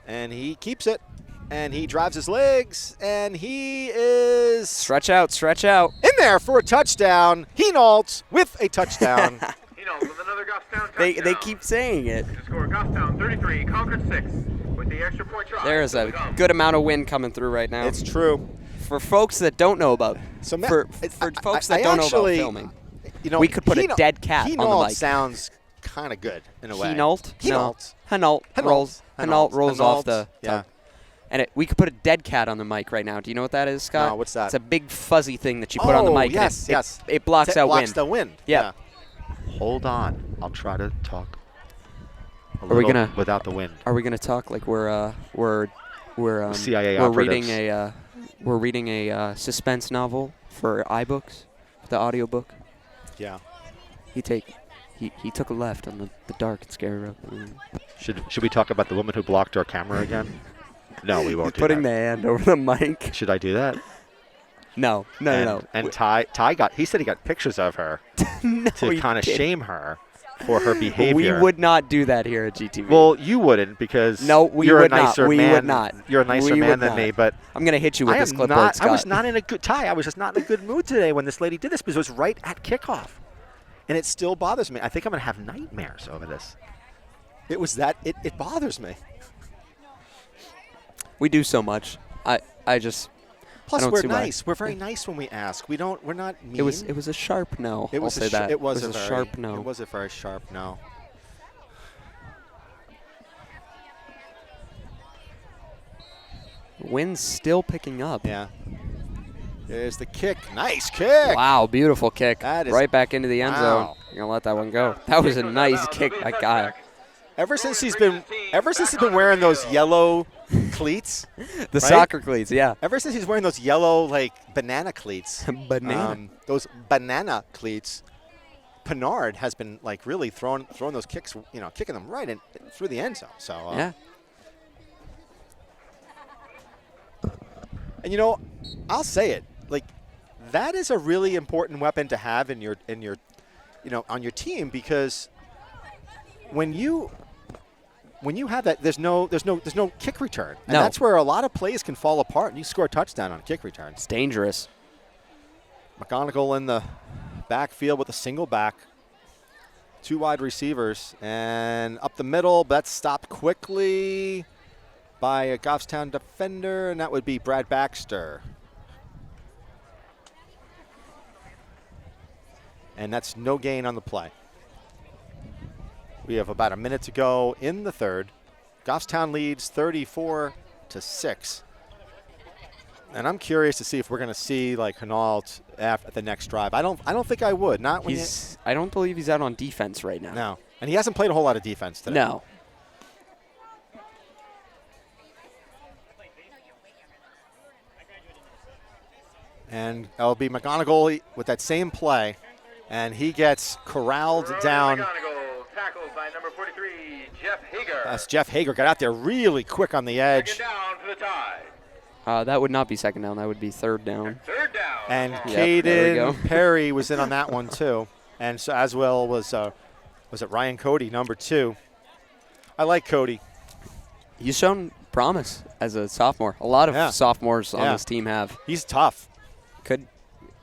and he keeps it, and he drives his legs, and he is Stretch out, stretch out. in there for a touchdown. Hinault with a touchdown. Hinault with another Goffstown They touchdown. keep saying it. To score Goffstown 33, Concord 6 with the extra point try. There is a good amount of wind coming through right now. It's true. For folks that don't know about, So Ma- for I- folks I that don't actually- know about filming, We could put a dead cat on the Hinault mic. sounds kind of good in a way. Hinault? Hinault. No. Hinault rolls off the Yeah. tongue. And we could put a dead cat on the mic right now. Do you know what that is, Scott? No, what's that? It's a big fuzzy thing that you put on the mic. Yes, and yes. It blocks out blocks wind. the wind. Yeah. Hold on. I'll try to talk a we little gonna- without the wind. Are we gonna talk like we're CIA we're operatives. reading a suspense novel for iBooks, the audiobook? Yeah. He took a left on the dark and scary road. Should we talk about the woman who blocked our camera again? No, we won't do Putting the that. hand over the mic. Should I do that? No. And Ty he said he got pictures of her No, to we kind of didn't. shame her for her behavior. We would not do that here at GTV. Well, you wouldn't because No, we you're would a not. nicer We man. would not. You're a nicer We man would than not. me, but I'm going to hit you with I this am clipboard, not. Scott. I was not in a good Ty. I was just not in a good mood today when this lady did this because it was right at kickoff, and it still bothers me. I think I'm going to have nightmares over this. It was that. It bothers me. We do so much. I just. Plus, I don't we're see why. nice. We're very nice when we ask. We're not mean. It was a sharp no. It was I'll say that. It was a very, sharp no. It was a very sharp no. Wind's still picking up. Yeah. There's the kick. Nice kick. Wow, beautiful kick. That is- right back into the end zone. Wow. You're gonna let that one go. That was a nice kick by Kyle. Ever since he's been wearing those yellow cleats, The Right? soccer cleats, yeah. ever since he's wearing those yellow like banana cleats, Banana. those banana cleats, Pinard has been like really throwing those kicks, kicking them right in through the end zone. So Yeah. And I'll say it, like that is a really important weapon to have in your on your team, because when you have that, there's no kick return, and No. that's where a lot of plays can fall apart, and you score a touchdown on kick returns. It's dangerous. McGonigal in the backfield with a single back, 2 wide receivers, and up the middle. But that's stopped quickly by a Goffstown defender, and that would be Brad Baxter. And that's no gain on the play. We have about a minute to go in the third. Goffstown leads 34-6. And I'm curious to see if we're going to see like Hinault at the next drive. I don't think I would. Not when I don't believe he's out on defense right now. no. And he hasn't played a whole lot of defense today. No. And that'll be McGonigal with that same play. And he gets corralled down. McGonigal tackled by number 43, Jeff Hager. That's Jeff Hager. Got out there really quick on the edge. Second down for the tie. That would not be second down. That would be third down. Third down. And Yep, there we go. Caden Perry was in on that one too. And so as well was it Ryan Cody, number 2. I like Cody. He's shown promise as a sophomore. A lot of Yeah. sophomores on Yeah. this team have. He's tough. Could,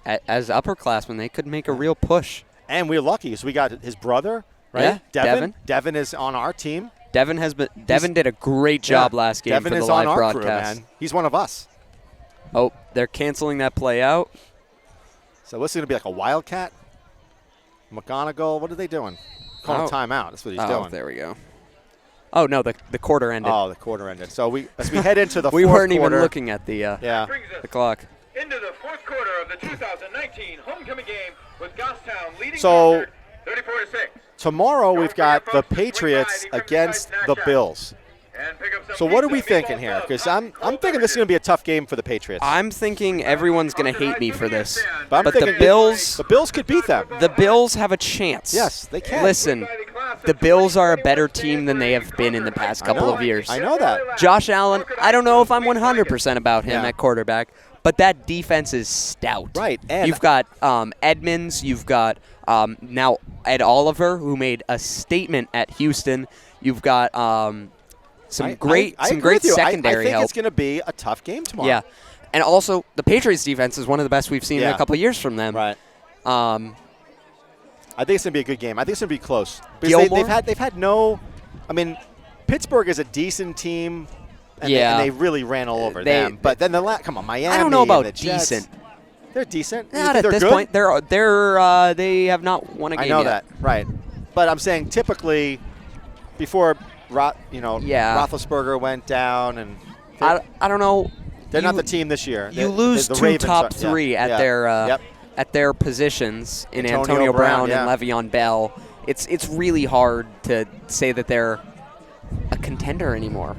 as upperclassmen, they could make a real push. And we're lucky because we got his brother, right? Yeah, Devin. Devin is on our team. Devin did a great job Yeah. last game Devin for the is live on our broadcast. crew, man. He's one of us. Oh, they're canceling that play out. So this is going to be like a wildcat. McGonigal, what are they doing? Calling timeout. That's what he's doing. There we go. Oh, no, the quarter ended. Oh, the quarter ended. So as we head into the we fourth weren't quarter, even looking at the Yeah. Brings us the clock. into the fourth quarter of the 2019 homecoming game with Goffstown leading So- Concord 34-6. Tomorrow Don't we've got forget, the folks, swing by Patriots the Crimson against Tide the Snack Shack. Bills. And pick up some So what are we pizza, thinking meatball here? subs, Because hot I'm cold thinking this is going to be a beverages. tough game for the Patriots. I'm thinking everyone's going to hate me for this. But I'm But thinking the Bills, the Bills could beat them. the Bills have a chance. Yes, they can. Listen, the Bills are a better team than they have been in the past couple of years. I know that. Josh Allen, I don't know if I'm 100% about him Yeah. at quarterback, but that defense is stout. Right, and- You've got Edmonds. You've got now Ed Oliver, who made a statement at Houston. You've got some great I agree with you. secondary I think help. it's going to be a tough game tomorrow. Yeah, and also the Patriots defense is one of the best we've seen in Yeah. a couple of years from them. Right. Um, I think it's going to be a good game. I think it's going to be close. Because Gilmore? they've had no. I mean, Pittsburgh is a decent team. And Yeah. they really ran all over They- them. But then come on, Miami. I don't know and about the Jets. decent. They're decent. You Not think at they're this good? point. They have not won a game I know yet. that, right? But I'm saying typically, before Roethlisberger went down, and I don't know. they're not You- the team this year. You The- lose the two Ravens top are- three yeah, at yeah. their Yep. at their positions in Antonio Antonio Brown Brown, and Le'Veon Bell. It's really hard to say that they're a contender anymore.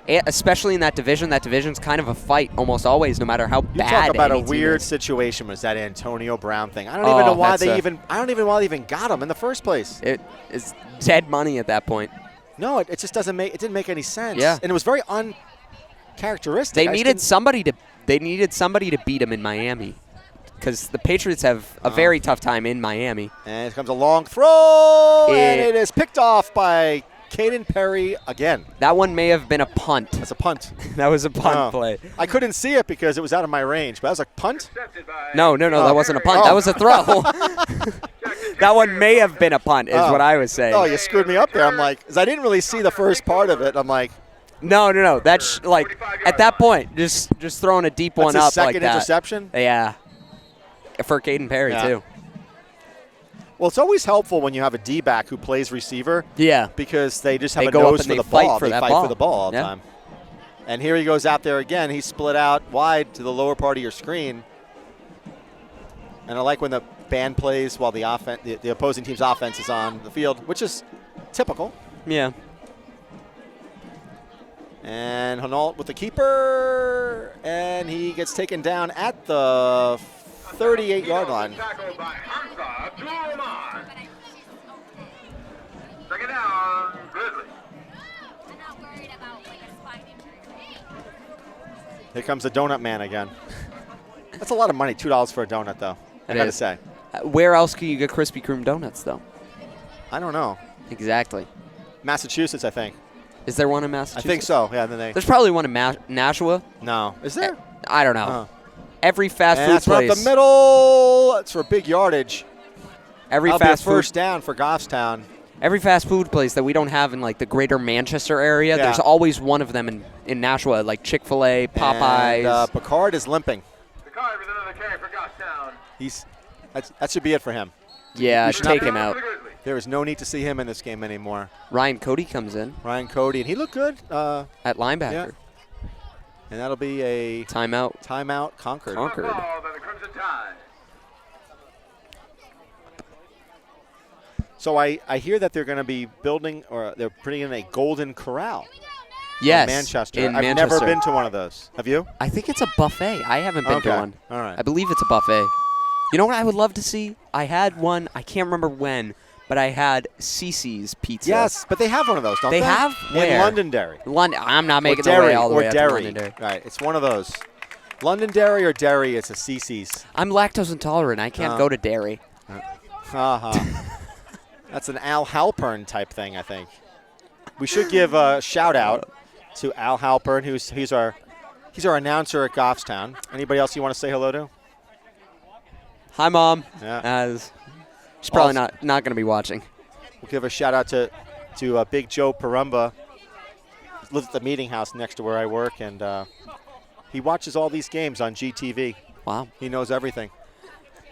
especially in that division. That division's kind of a fight almost always, no matter how You bad. talk about a any team weird is. situation was that Antonio Brown thing. I don't even know why I don't even why they even got him in the first place. It is dead money at that point. No, it just doesn't make. It didn't make any sense. Yeah. And it was very uncharacteristic. They needed somebody to. They needed somebody to beat them in Miami, because the Patriots have a very tough time in Miami. And it comes a long throw, and It- it is picked off by Caden Perry again. That one may have been a punt. That's a punt. That was a punt Oh. play. I couldn't see it because it was out of my range, but that was a punt. Intercepted by No, that wasn't a punt. Oh. That was a throw. That one may have been a punt, is Oh. what I was saying. Oh, you screwed me up there. I'm like, 'cause I didn't really see the first part of it. I'm like, No. That's like at that point, just throwing a deep that's one his up second like that. interception. Yeah, for Caden Perry Yeah. too. Well, it's always helpful when you have a D-back who plays receiver Yeah, because they just have They a go up nose and for they the fight ball. for They that fight ball. for the ball all the Yeah. time. And here he goes out there again. He's split out wide to the lower part of your screen. And I like when the band plays while the opposing team's offense is on the field, which is typical. yeah. And Hinault with the keeper, and he gets taken down at the 38-yard line. Tackled by Hamza Abdul-Rahman. Second down, Grizzlies. Here comes the donut man again. That's a lot of money, $2 for a donut, though. I It gotta is. say. Where else can you get Krispy Kreme donuts, though? I don't know. Exactly. Massachusetts, I think. Is there one in I Massachusetts? think so. Yeah. Then they. There's probably one in Nashua. No. Is there? I don't know. Oh. Every fast And food that's right up place. the middle. It's for big yardage. Every That'll be a fast food. first down for Goffstown. Every fast food place that we don't have in like the greater Manchester area, Yeah. there's always one of them in Nashua, like Chick-fil-A, Popeyes. And, Picard is limping. Picard with another carry for Goffstown. That should be it for him. yeah, should not take be- him out. There is no need to see him in this game anymore. Ryan Cody comes in Ryan Cody, and he looked good. at linebacker. Yeah. And that'll be a Timeout. timeout, Concord. Concord. Ball by the Crimson Tide. So I hear that they're going to be building, or they're putting in a Golden Corral Yes, in Manchester. in I've Manchester. never been to one of those. Have you? I think it's a buffet. I haven't been to Okay. one. All right. I believe it's a buffet. You know what I would love to see? I had one. I can't remember when, but I had Cece's Pizza. Yes, but they have one of those, don't they? They have? In Where? Londonderry. London. I'm not making or the Derry, way all the or way up to Derry. Londonderry. Right, it's one of those. Londonderry or Derry, it's a Cece's. I'm lactose intolerant. I can't go to dairy. Uh-huh. That's an Al Halpern type thing, I think. We should give a shout out to Al Halpern, he's our announcer at Goffstown. Anybody else you want to say hello to? Hi, Mom. Yeah. She's probably Also- not going to be watching. We'll give a shout out to Big Joe Parumba. He lives at the meeting house next to where I work, and he watches all these games on GTV. Wow. He knows everything.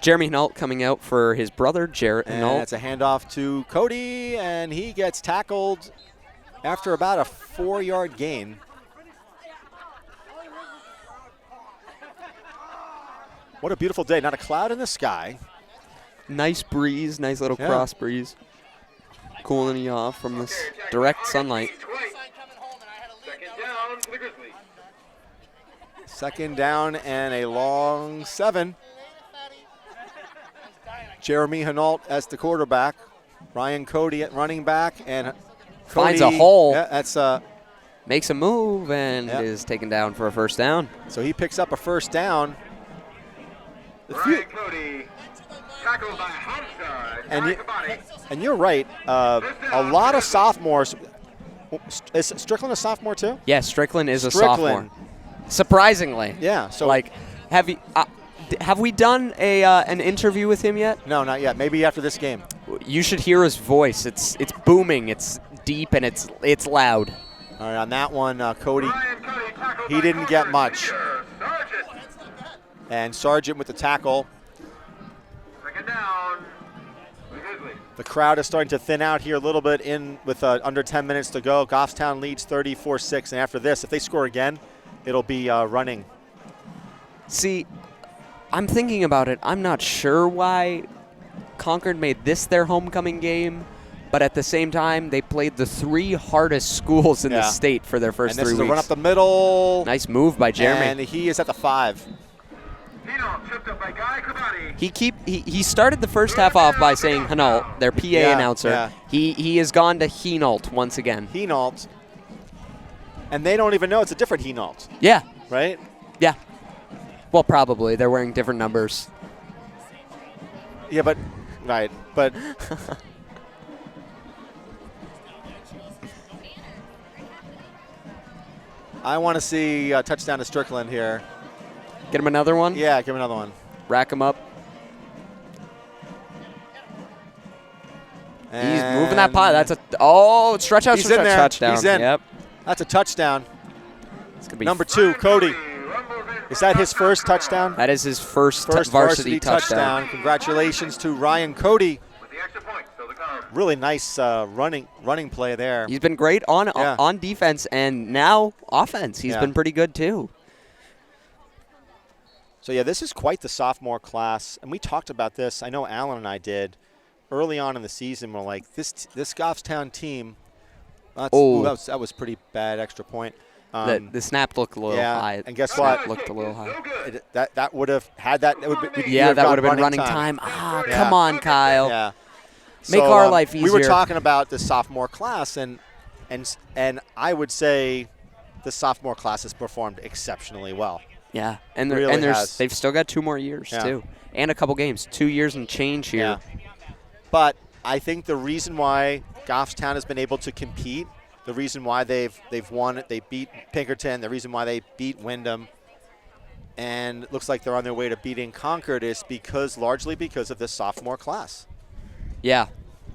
Jeremy Hinault coming out for his brother, Jarrett And Hinault. it's a handoff to Cody, and he gets tackled after about a 4-yard gain. What a beautiful day. Not a cloud in the sky. Nice breeze, nice little Yeah. cross breeze. Cooling you off from this direct sunlight. Second down for the Grizzlies. Second down and a long 7. Jeremy Hinault as the quarterback. Ryan Cody at running back. And Finds Cody, a hole. Yeah, that's Makes a move and Yep. is taken down for a first down. so he picks up a first down. The few- Ryan Cody tackled by Hamza. And you- Kabadi. And you're right. A lot of sophomores. Is Strickland a sophomore too? Yes, Strickland is a Strickland. sophomore. Surprisingly. Yeah. So Like, have we done an interview with him yet? no, not yet. Maybe after this game. You should hear his voice. It's booming. It's deep and it's loud. All right. On that one, Cody Ryan Cody tackled He by didn't get Concord much. senior Sargent. and Sargent with the tackle. Second down for the Grizzlies. The crowd is starting to thin out here a little bit in with under 10 minutes to go. Goffstown leads 34-6, and after this, if they score again, it'll be running. See, I'm thinking about it. I'm not sure why Concord made this their homecoming game, but at the same time, they played the 3 hardest schools in the state for their first and 3 this weeks. is a run up the middle. Nice move by Jeremy. And he is at the 5. Tripped up by Guy Kabadi. He started the first half off by saying Hinault, their PA announcer. Yeah. He has gone to Hinault once again. Hinault. And they don't even know it's a different Hinault, Yeah, right? yeah. Well, probably. They're wearing different numbers. Yeah, but but I want to see a touchdown to Strickland here. Get him another one? Yeah, give him another one. Rack him up. He's moving that pie. That's stretch out, He's stretch in out, there. touchdown. He's in. Yep. That's a touchdown. It's gonna be Number 2, Cody. Is that his first touchdown? That is his first varsity touchdown. Congratulations to Ryan Cody. With the extra point still to come. Really nice running play there. He's been great on defense and now offense. He's been pretty good too. So, yeah, this is quite the sophomore class. And we talked about this. I know Alan and I did early on in the season. We're like, this Goffstown team, that was pretty bad extra point. The snap looked a little high. And guess Snap what? looked a little high. That would have had that. That would have been running time. Come on, Kyle. Yeah. Make So, our life easier. We were talking about the sophomore class, and I would say the sophomore class has performed exceptionally well. Yeah, and Really they've still got 2 more years too, and a couple games. 2 years and change here. Yeah. But I think the reason why Goffstown has been able to compete, the reason why they've won it, they beat Pinkerton, the reason why they beat Wyndham, and it looks like they're on their way to beating Concord is largely because of this sophomore class. Yeah.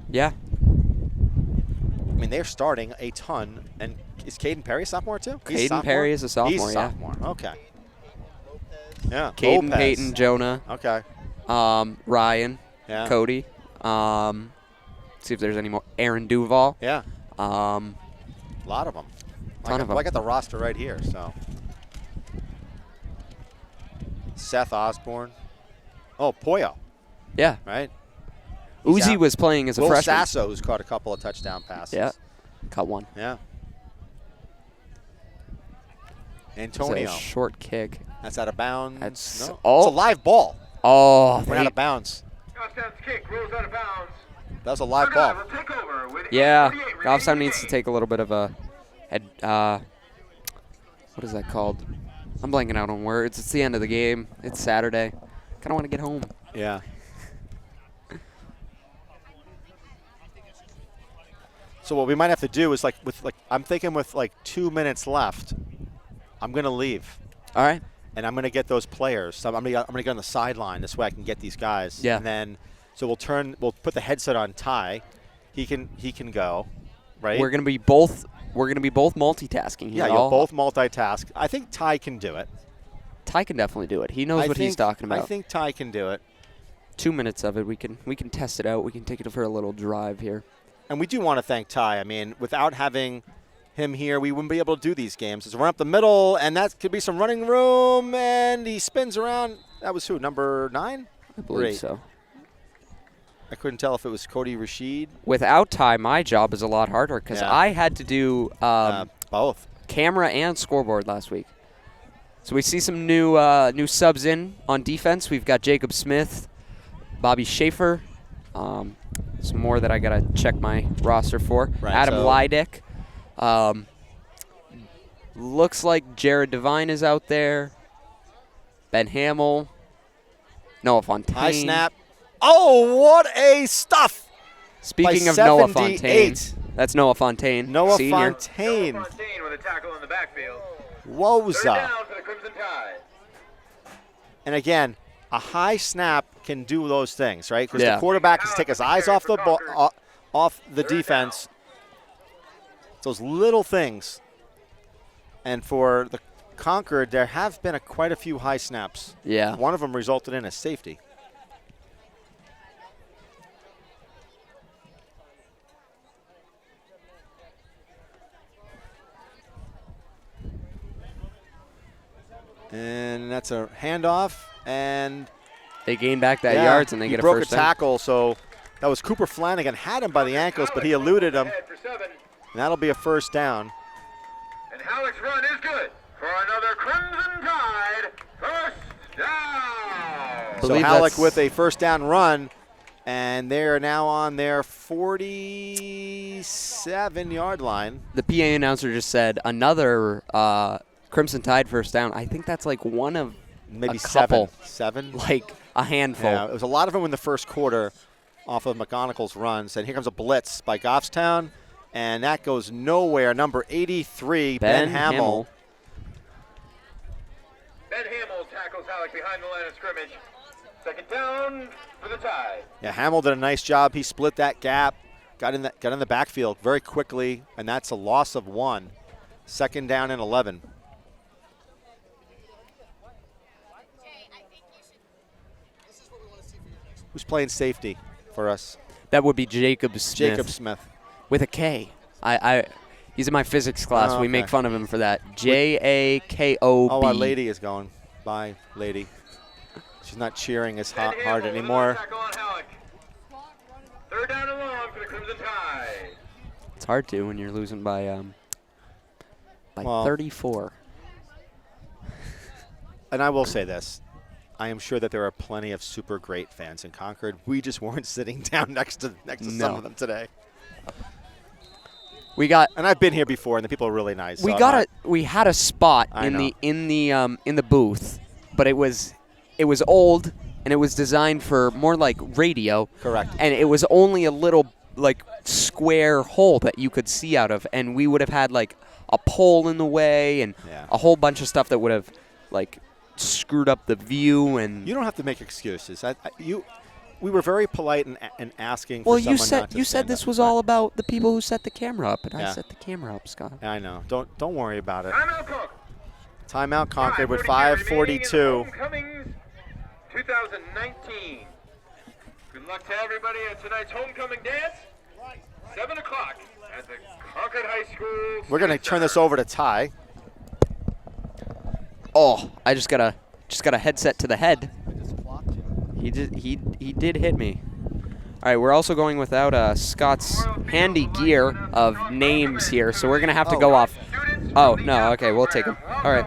Yeah. I mean, they're starting a ton. And is Caden Perry a sophomore too? Caden Perry is a sophomore, He's a sophomore. Okay. Yeah. Caden, Lopez. Peyton, Jonah. Okay. Ryan. Yeah. Cody. See if there's any more. Aaron Duval. Yeah. A A lot of them. Ton of them. I got the roster right here, so. Seth Osborne. Oh, Poyo, Yeah. right? He's Uzi out. was playing as a Will freshman. Sasso, who's caught a couple of touchdown passes. Yeah. Caught one. Yeah. It's Antonio. a short kick. That's out of bounds. That's It's a oh live ball. oh Went out of bounds. Goffstown's kick rolls out of bounds. That was a live ball. Will take over with yeah. 8:48 remaining Goffstown in the needs to game. take a little bit of a head. What is that called? I'm blanking out on words. It's the end of the game. It's Saturday. Kind of want to get home. Yeah. So what we might have to do is I'm thinking with 2 minutes left, I'm gonna leave All right. and I'm gonna get those players. So I'm gonna get on the sideline this way I can get these guys. Yeah. And then we'll put the headset on Ty. He can go, right? We're gonna be both multitasking here. Yeah, you'll both multitask. I think Ty can do it. Ty can definitely do it. He knows what he's talking about. I think Ty can do it. 2 minutes of it. We can test it out. We can take it for a little drive here. And we do want to thank Ty. I mean, without having him here, we wouldn't be able to do these games. It's a run up the middle, and that could be some running room, and he spins around. That was who, number 9? I believe Great. so. I couldn't tell if it was Cody Rashid. Without Ty, my job is a lot harder because Yeah. I had to do Both. camera and scoreboard last week. So we see some new subs in on defense. We've got Jacob Smith, Bobby Schaefer, some more that I got to check my roster for. Right, Adam so- Lydek. Looks like Jared Devine is out there. Ben Hamill. Noah Fontaine. High snap. Oh, what a stuff! Speaking by of Noah Fontaine, 78. that's Noah Fontaine, Noah senior. Fontaine. Fontaine with a tackle in the backfield. Third Woza. down for the Crimson Tide. And again, a high snap can do those things, right? Because Yeah. the quarterback has to take his eyes off the ball, off the defense. Those little things. And for the Concord, there have been quite a few high snaps. Yeah. One of them resulted in a safety. And that's a handoff, and They gain back that yards and they he get a broke first a down. tackle, so That was Cooper Flanagan. Had him by the ankles, but he eluded him. Ahead for 7. And that'll be a first down. And Halleck's run is good for another Crimson Tide first down. So Believe Halleck that's- with a first down run, and they're now on their 47-yard line. The PA announcer just said another Crimson Tide first down. I think that's like one of Maybe a couple, seven. like a handful. Yeah, it was a lot of them in the first quarter off of McGonagall's runs. And here comes a blitz by Goffstown, and that goes nowhere. Number 83, Ben Hamill. Ben Hamill tackles Halleck behind the line of scrimmage. Second down for the Tide. Yeah, Hamill did a nice job. He split that gap, got in the backfield very quickly, and that's a loss of 1. Second down and 11. Who's playing safety for us? That would be Jacob Smith. Jacob Smith. With a K. He's in my physics class. Oh, We okay. make fun of him for that. Jakob. Oh, our lady is going. Bye, lady. She's not cheering as Ben hard Hamill with anymore. another tackle on Halleck. Third down and long for the Crimson Tide. It's hard to when you're losing by Well, 34. And I will say this. I am sure that there are plenty of super great fans in Concord. We just weren't sitting down next to some No. of them today. We got And I've been here before, and the people are really nice. we so got I'm a we had a spot I in know. the booth, but it was old and it was designed for more like radio. Correct. And it was only a little like square hole that you could see out of, and we would have had like a pole in the way and Yeah. a whole bunch of stuff that would have like screwed up the view. And You don't have to make excuses. We were very polite in asking well, for someone you said not to you said stand this up. was all about the people who set the camera up, and I Yeah. set the camera up, Scott. I know. Don't worry about it. Timeout clock. Timeout Concord with 5:42 5:42. Homecomings 2019. Good luck to everybody at tonight's homecoming dance. 7 o'clock at the Concord High School. We're going to turn this over to Ty. Oh, I just got a headset to the head. He did hit me. All right, we're also going without Scott's handy gear of names here, so we're gonna have to go off. Oh no, okay, we'll take him. All right,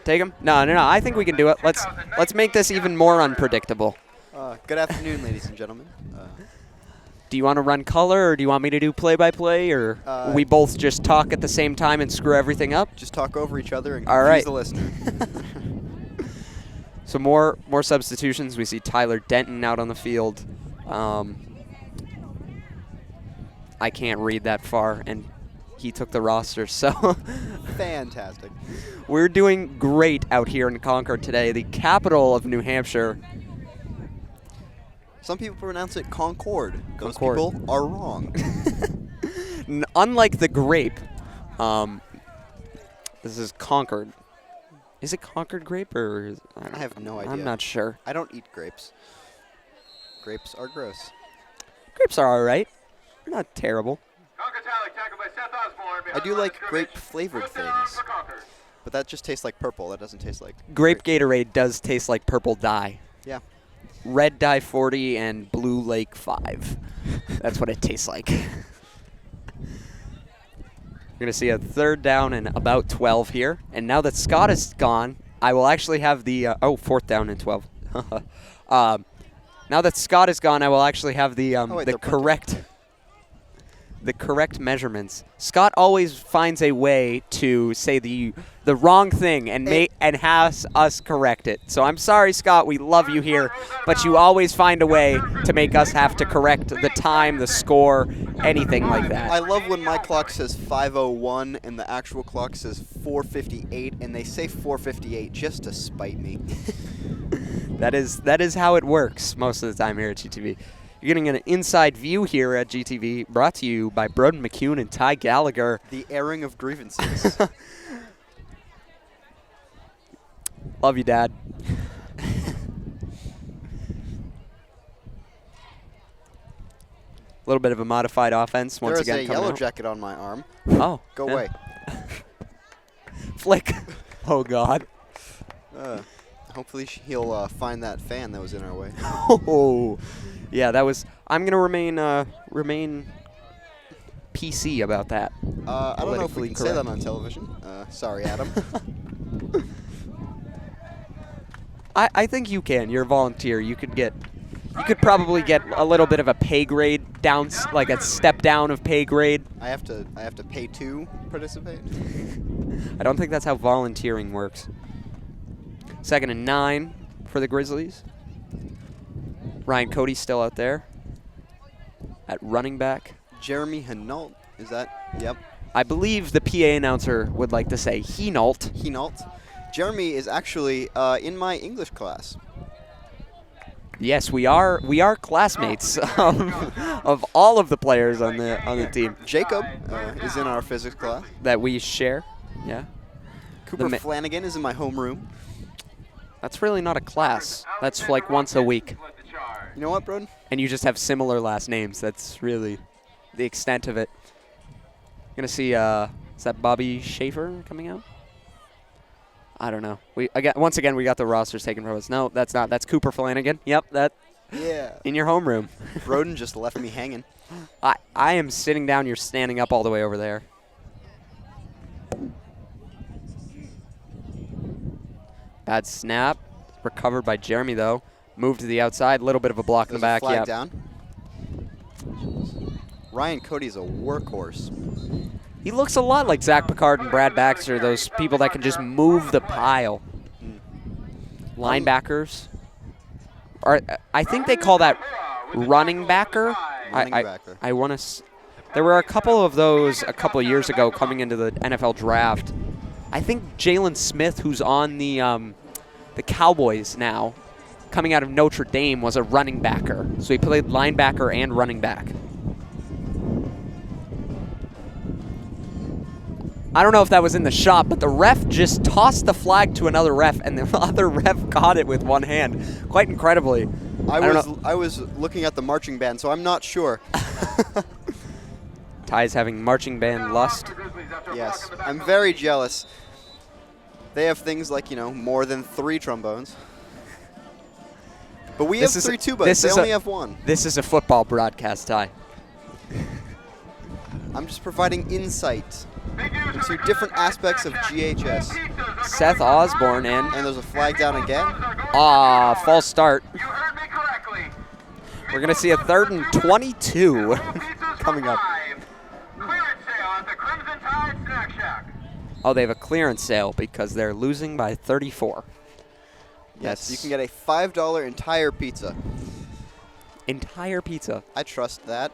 take him. No, I think we can do it. Let's make this even more unpredictable. Good afternoon, ladies and gentlemen. Do you want to run color, or do you want me to do play-by-play, or we both just talk at the same time and screw everything up? Just talk over each other and All confuse right. the listener. So more substitutions. We see Tyler Denton out on the field. I can't read that far, and he took the roster. So Fantastic. we're doing great out here in Concord today, the capital of New Hampshire. Some people pronounce it Concord. Those Concord. people are wrong. Unlike the grape, this is Concord. Is it Concord grape or? I have no idea. I'm not sure. I don't eat grapes. Grapes are gross. Grapes are all right. They're not terrible. Concord Tally tackled by Seth Osborne. I do like grape-flavored Fourth down things. for Concord. But that just tastes like purple. That doesn't taste like Grape Gatorade does taste like purple dye. Yeah. Red Dye 40 and Blue Lake 5. That's what it tastes like. You're going to see a third down and about 12 here. And now that Scott is gone, I will actually have the fourth down and 12. Now that Scott is gone, I will actually have the wait, the they're punting. correct measurements. Scott always finds a way to say the wrong thing and has us correct it. So I'm sorry, Scott. We love you here, but you always find a way to make us have to correct the time, the score, anything like that. I love when my clock says 5:01 and the actual clock says 4:58, and they say 4:58 just to spite me. That is how it works most of the time here at GTV. You're getting an inside view here at GTV, brought to you by Broden McCune and Ty Gallagher. The airing of grievances. Love you, Dad. A little bit of a modified offense once There is again a coming yellow out. jacket on my arm. Oh, Go yeah. away. Flick. Oh God. Hopefully he'll find that fan that was in our way. Oh, Yeah, that was. I'm gonna remain PC about that. I don't know if we Politically can say that correct. on television. Sorry, Adam. I think you can. You're a volunteer. You could probably get a little bit of a pay grade down, like a step down of pay grade. I have to pay to participate. I don't think that's how volunteering works. 2nd and 9 for the Grizzlies. Ryan Cody's still out there at running back. Jeremy Hinault, is that? Yep. I believe the PA announcer would like to say Hinault. Hinault. Jeremy is actually in my English class. Yes, we are classmates of all of the players on the team Jacob is in our physics class. that we share. Yeah. Cooper Flanagan is in my homeroom. That's really not a class. That's like once a week. You know what, Broden? And you just have similar last names. That's really the extent of it. Gonna see, is that Bobby Schaefer coming out? I don't know. Once again, we got the rosters taken from us. No, that's not. That's Cooper Flanagan. Yep, that Yeah. in your homeroom. Broden just left me hanging. I am sitting down. You're standing up all the way over there. Bad snap. Recovered by Jeremy, though. Moved to the outside. A little bit of a block in the There's a back. flag Yeah. down. Ryan Cody's a workhorse. He looks a lot like Zach Picard and Brad Baxter, those people that can just move the pile. Linebackers. I think they call that running backer. Running backer. I want to. There were a couple of those a couple of years ago coming into the NFL draft. I think Jalen Smith, who's on the Cowboys now, coming out of Notre Dame, was a running backer. So he played linebacker and running back. I don't know if that was in the shot, but the ref just tossed the flag to another ref, and the other ref caught it with one hand, quite incredibly. I was looking at the marching band, so I'm not sure. Ty's having marching band lust. Yes, I'm very jealous. They have things like, more than 3 trombones. But we have 3 tubas. They only have 1. This is a football broadcast, Ty. I'm just providing insight into different aspects of GHS. Seth Osborne in. And there's a flag down again. False start. You heard me correctly. We're going to see a 3rd and 22 coming up. Clearance sale at the Crimson Tide Snack Shack. Oh, they have a clearance sale because they're losing by 34. Yes, you can get a $5 entire pizza. Entire pizza. I trust that.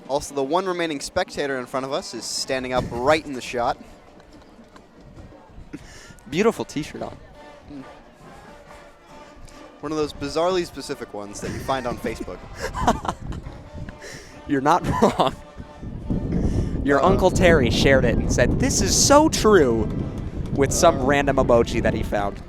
Also, the one remaining spectator in front of us is standing up right in the shot. Beautiful t-shirt on. One of those bizarrely specific ones that you find on Facebook. You're not wrong. Your Uncle Terry shared it and said, "This is so true," with some random emoji that he found.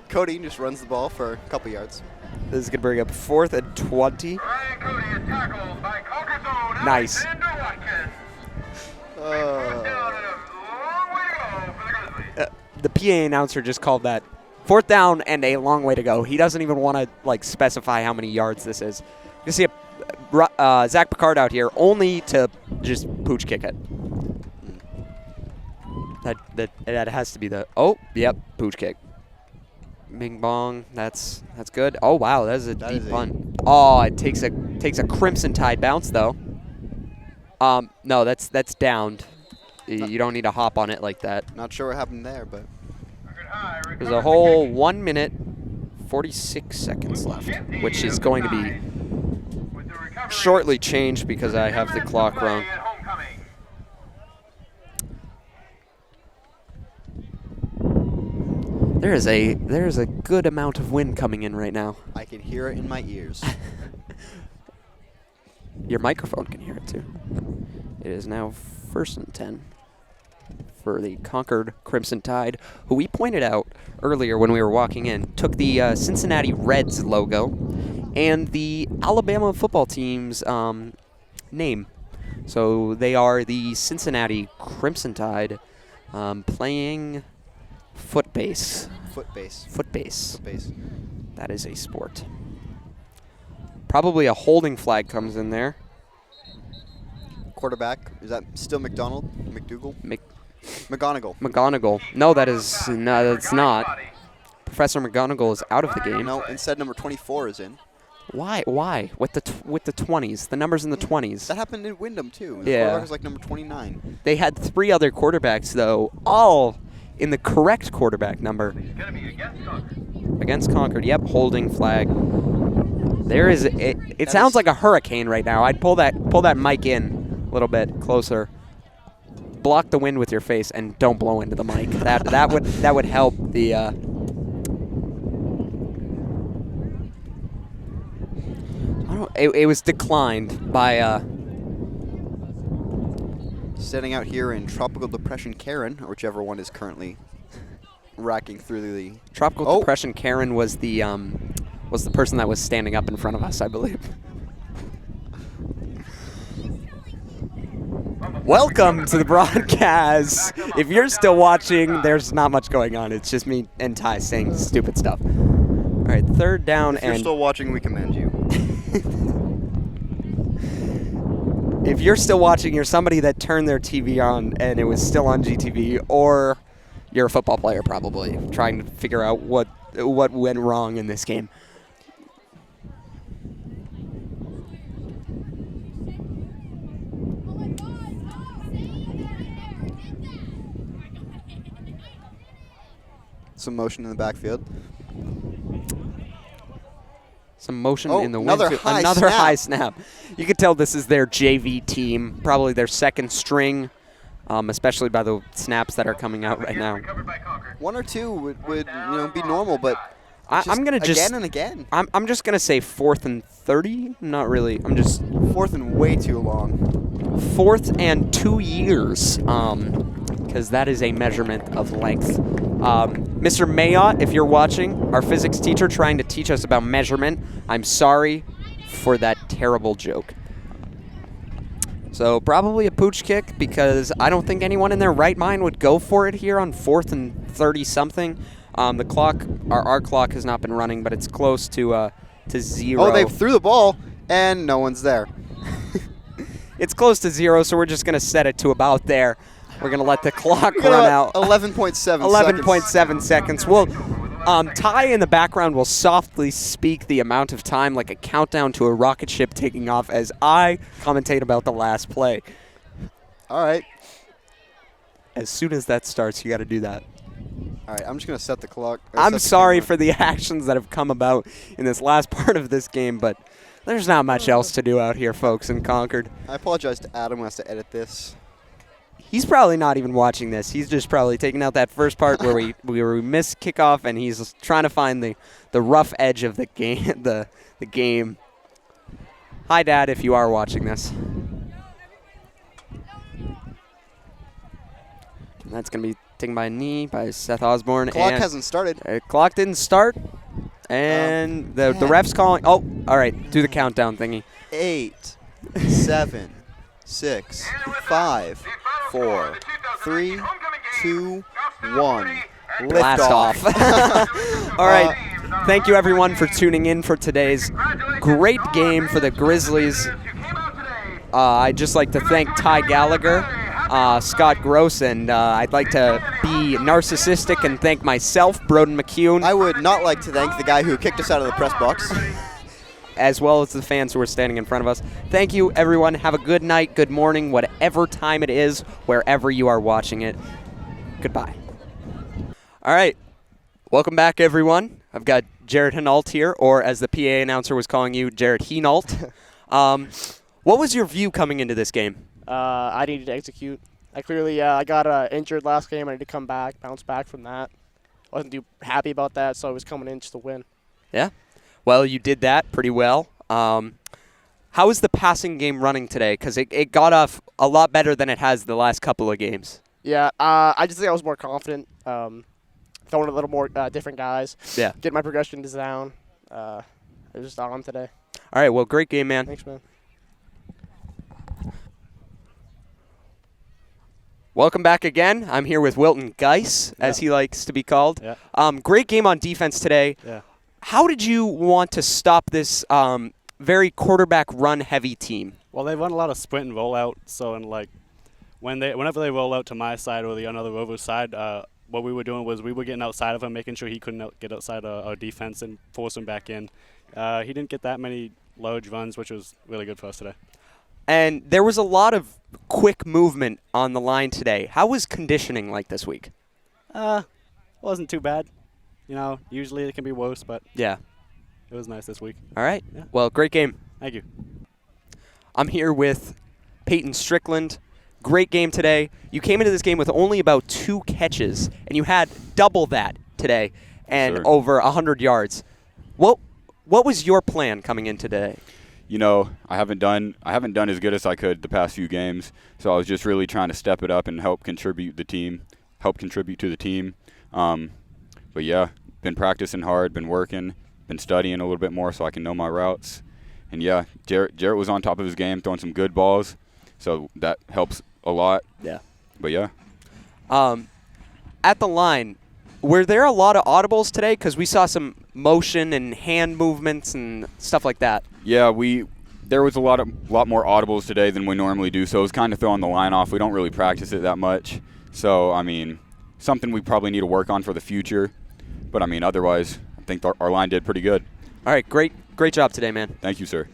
Cody just runs the ball for a couple yards. This is going to bring up 4th and 20. Ryan Cody is tackled by Concord's own Nice. Alexander Watkins. Fourth down and a long way to go for the Grizzlies. The PA announcer just called that 4th down and a long way to go. He doesn't even want to specify how many yards this is. You see a Zach Picard out here only to just pooch kick it. That has to be the pooch kick. Bing bong, that's good. Oh wow, that is a deep punt. Oh, it takes a Crimson Tide bounce though. No, that's downed. You don't need to hop on it like that. Not sure what happened there, but There's a whole 1 minute 46 seconds left, which is going to be shortly changed because I have the clock wrong. There is a good amount of wind coming in right now. I can hear it in my ears. Your microphone can hear it too. It is now 1st and 10 for the Concord Crimson Tide, who we pointed out earlier when we were walking in, took the Cincinnati Reds logo and the Alabama football team's name. So they are the Cincinnati Crimson Tide playing footbase. Footbase. Footbase. Footbase. That is a sport. Probably a holding flag comes in there. Quarterback, is that still McDonald? McDougal? McGonigal. McGonigal. No, that's not. Professor McGonigal is out of the game. No, instead number 24 is in. Why? Why? With the 20s, the numbers in the 20s. That happened in Wyndham too. The Yeah. quarterback was like number 29. They had 3 other quarterbacks though, all in the correct quarterback number. Gonna be against Concord. Against Concord. Yep, holding flag. There is it sounds like a hurricane right now. I'd pull that mic in a little bit closer. Block the wind with your face and don't blow into the mic. That would help the it was declined by Standing out here in Tropical Depression Karen, or whichever one is currently racking through the... Tropical Depression Karen was the person that was standing up in front of us, I believe. Welcome to the broadcast. If you're still watching, there's not much going on. It's just me and Ty saying stupid stuff. All right, third down If you're and... still watching, we commend you. If you're still watching, you're somebody that turned their TV on and it was still on GTV, or you're a football player probably, trying to figure out what went wrong in this game. Some motion in the backfield. Some motion Oh, in the another wind. high Another snap. high snap. You could tell this is their JV team, probably their second string, especially by the snaps that are coming out right now. Recovered by Concord. 1 or 2 would be normal, but I'm gonna just again and again. I'm just gonna say 4th and 30. Not really. I'm just 4th and way too long. 4th and 2 years, because that is a measurement of length. Mr. Mayotte, if you're watching, our physics teacher trying to teach us about measurement, I'm sorry for that terrible joke. So probably a pooch kick, because I don't think anyone in their right mind would go for it here on 4th and 30-something. The clock, our clock has not been running, but it's close to 0. Oh, they threw the ball, and no one's there. It's close to 0, so we're just going to set it to about there. We're going to let the clock run out. 11.7 seconds. 11.7 seconds. Well, Ty in the background will softly speak the amount of time like a countdown to a rocket ship taking off as I commentate about the last play. All right. As soon as that starts, you got to do that. All right, I'm just going to set the clock. I'm sorry for the actions that have come about in this last part of this game, but there's not much else to do out here, folks, in Concord. I apologize to Adam who has to edit this. He's probably not even watching this. He's just probably taking out that first part where we missed kickoff, and he's trying to find the rough edge of the game. The game. Hi, Dad, if you are watching this. And that's going to be taken by a knee by Seth Osborne. Clock and hasn't started. Clock didn't start, and the ref's calling. Oh, all right, do the countdown thingy. 8, 7, 6, 5, 4, 3, 2, 1. Blast off. All right. Thank you, everyone, for tuning in for today's great game for the Grizzlies. I'd just like to thank Ty Gallagher, Scott Gross, and I'd like to be narcissistic and thank myself, Broden McCune. I would not like to thank the guy who kicked us out of the press box. As well as the fans who are standing in front of us. Thank you, everyone. Have a good night, good morning, whatever time it is, wherever you are watching it. Goodbye. All right. Welcome back, everyone. I've got Jared Hinault here, or as the PA announcer was calling you, Jared Hinault. What was your view coming into this game? I needed to execute. I got injured last game. I need to come back, bounce back from that. Wasn't too happy about that, so I was coming in just to win. Yeah. Well, you did that pretty well. How is the passing game running today? Because it got off a lot better than it has the last couple of games. Yeah, I just think I was more confident, throwing a little more different guys. Yeah. Getting my progression down. It was just on today. All right, well, great game, man. Thanks, man. Welcome back again. I'm here with Wilton Geis, as he likes to be called. Yeah. Great game on defense today. Yeah. How did you want to stop this very quarterback run heavy team. Well, they run a lot of sprint and rollout. So, whenever they roll out to my side or the other Rover's side, what we were doing was we were getting outside of him, making sure he couldn't get outside our defense and force him back in. He didn't get that many large runs, which was really good for us today. And there was a lot of quick movement on the line today. How was conditioning like this week? Wasn't too bad. Usually it can be worse, but Yeah. it was nice this week. All right. Yeah. Well, great game. Thank you. I'm here with Peyton Strickland. Great game today. You came into this game with only about 2 catches, and you had double that today and Sure. over 100 yards. What was your plan coming in today? I haven't done as good as I could the past few games, so I was just really trying to step it up and help contribute to the team. But yeah, been practicing hard, been working, been studying a little bit more so I can know my routes. And yeah, Jarrett was on top of his game, throwing some good balls, so that helps a lot. Yeah. But yeah. At the line, were there a lot of audibles today? Because we saw some motion and hand movements and stuff like that. Yeah, there was a lot more audibles today than we normally do, so it was kind of throwing the line off. We don't really practice it that much. So, something we probably need to work on for the future. But, otherwise, I think our line did pretty good. All right, great job today, man. Thank you, sir.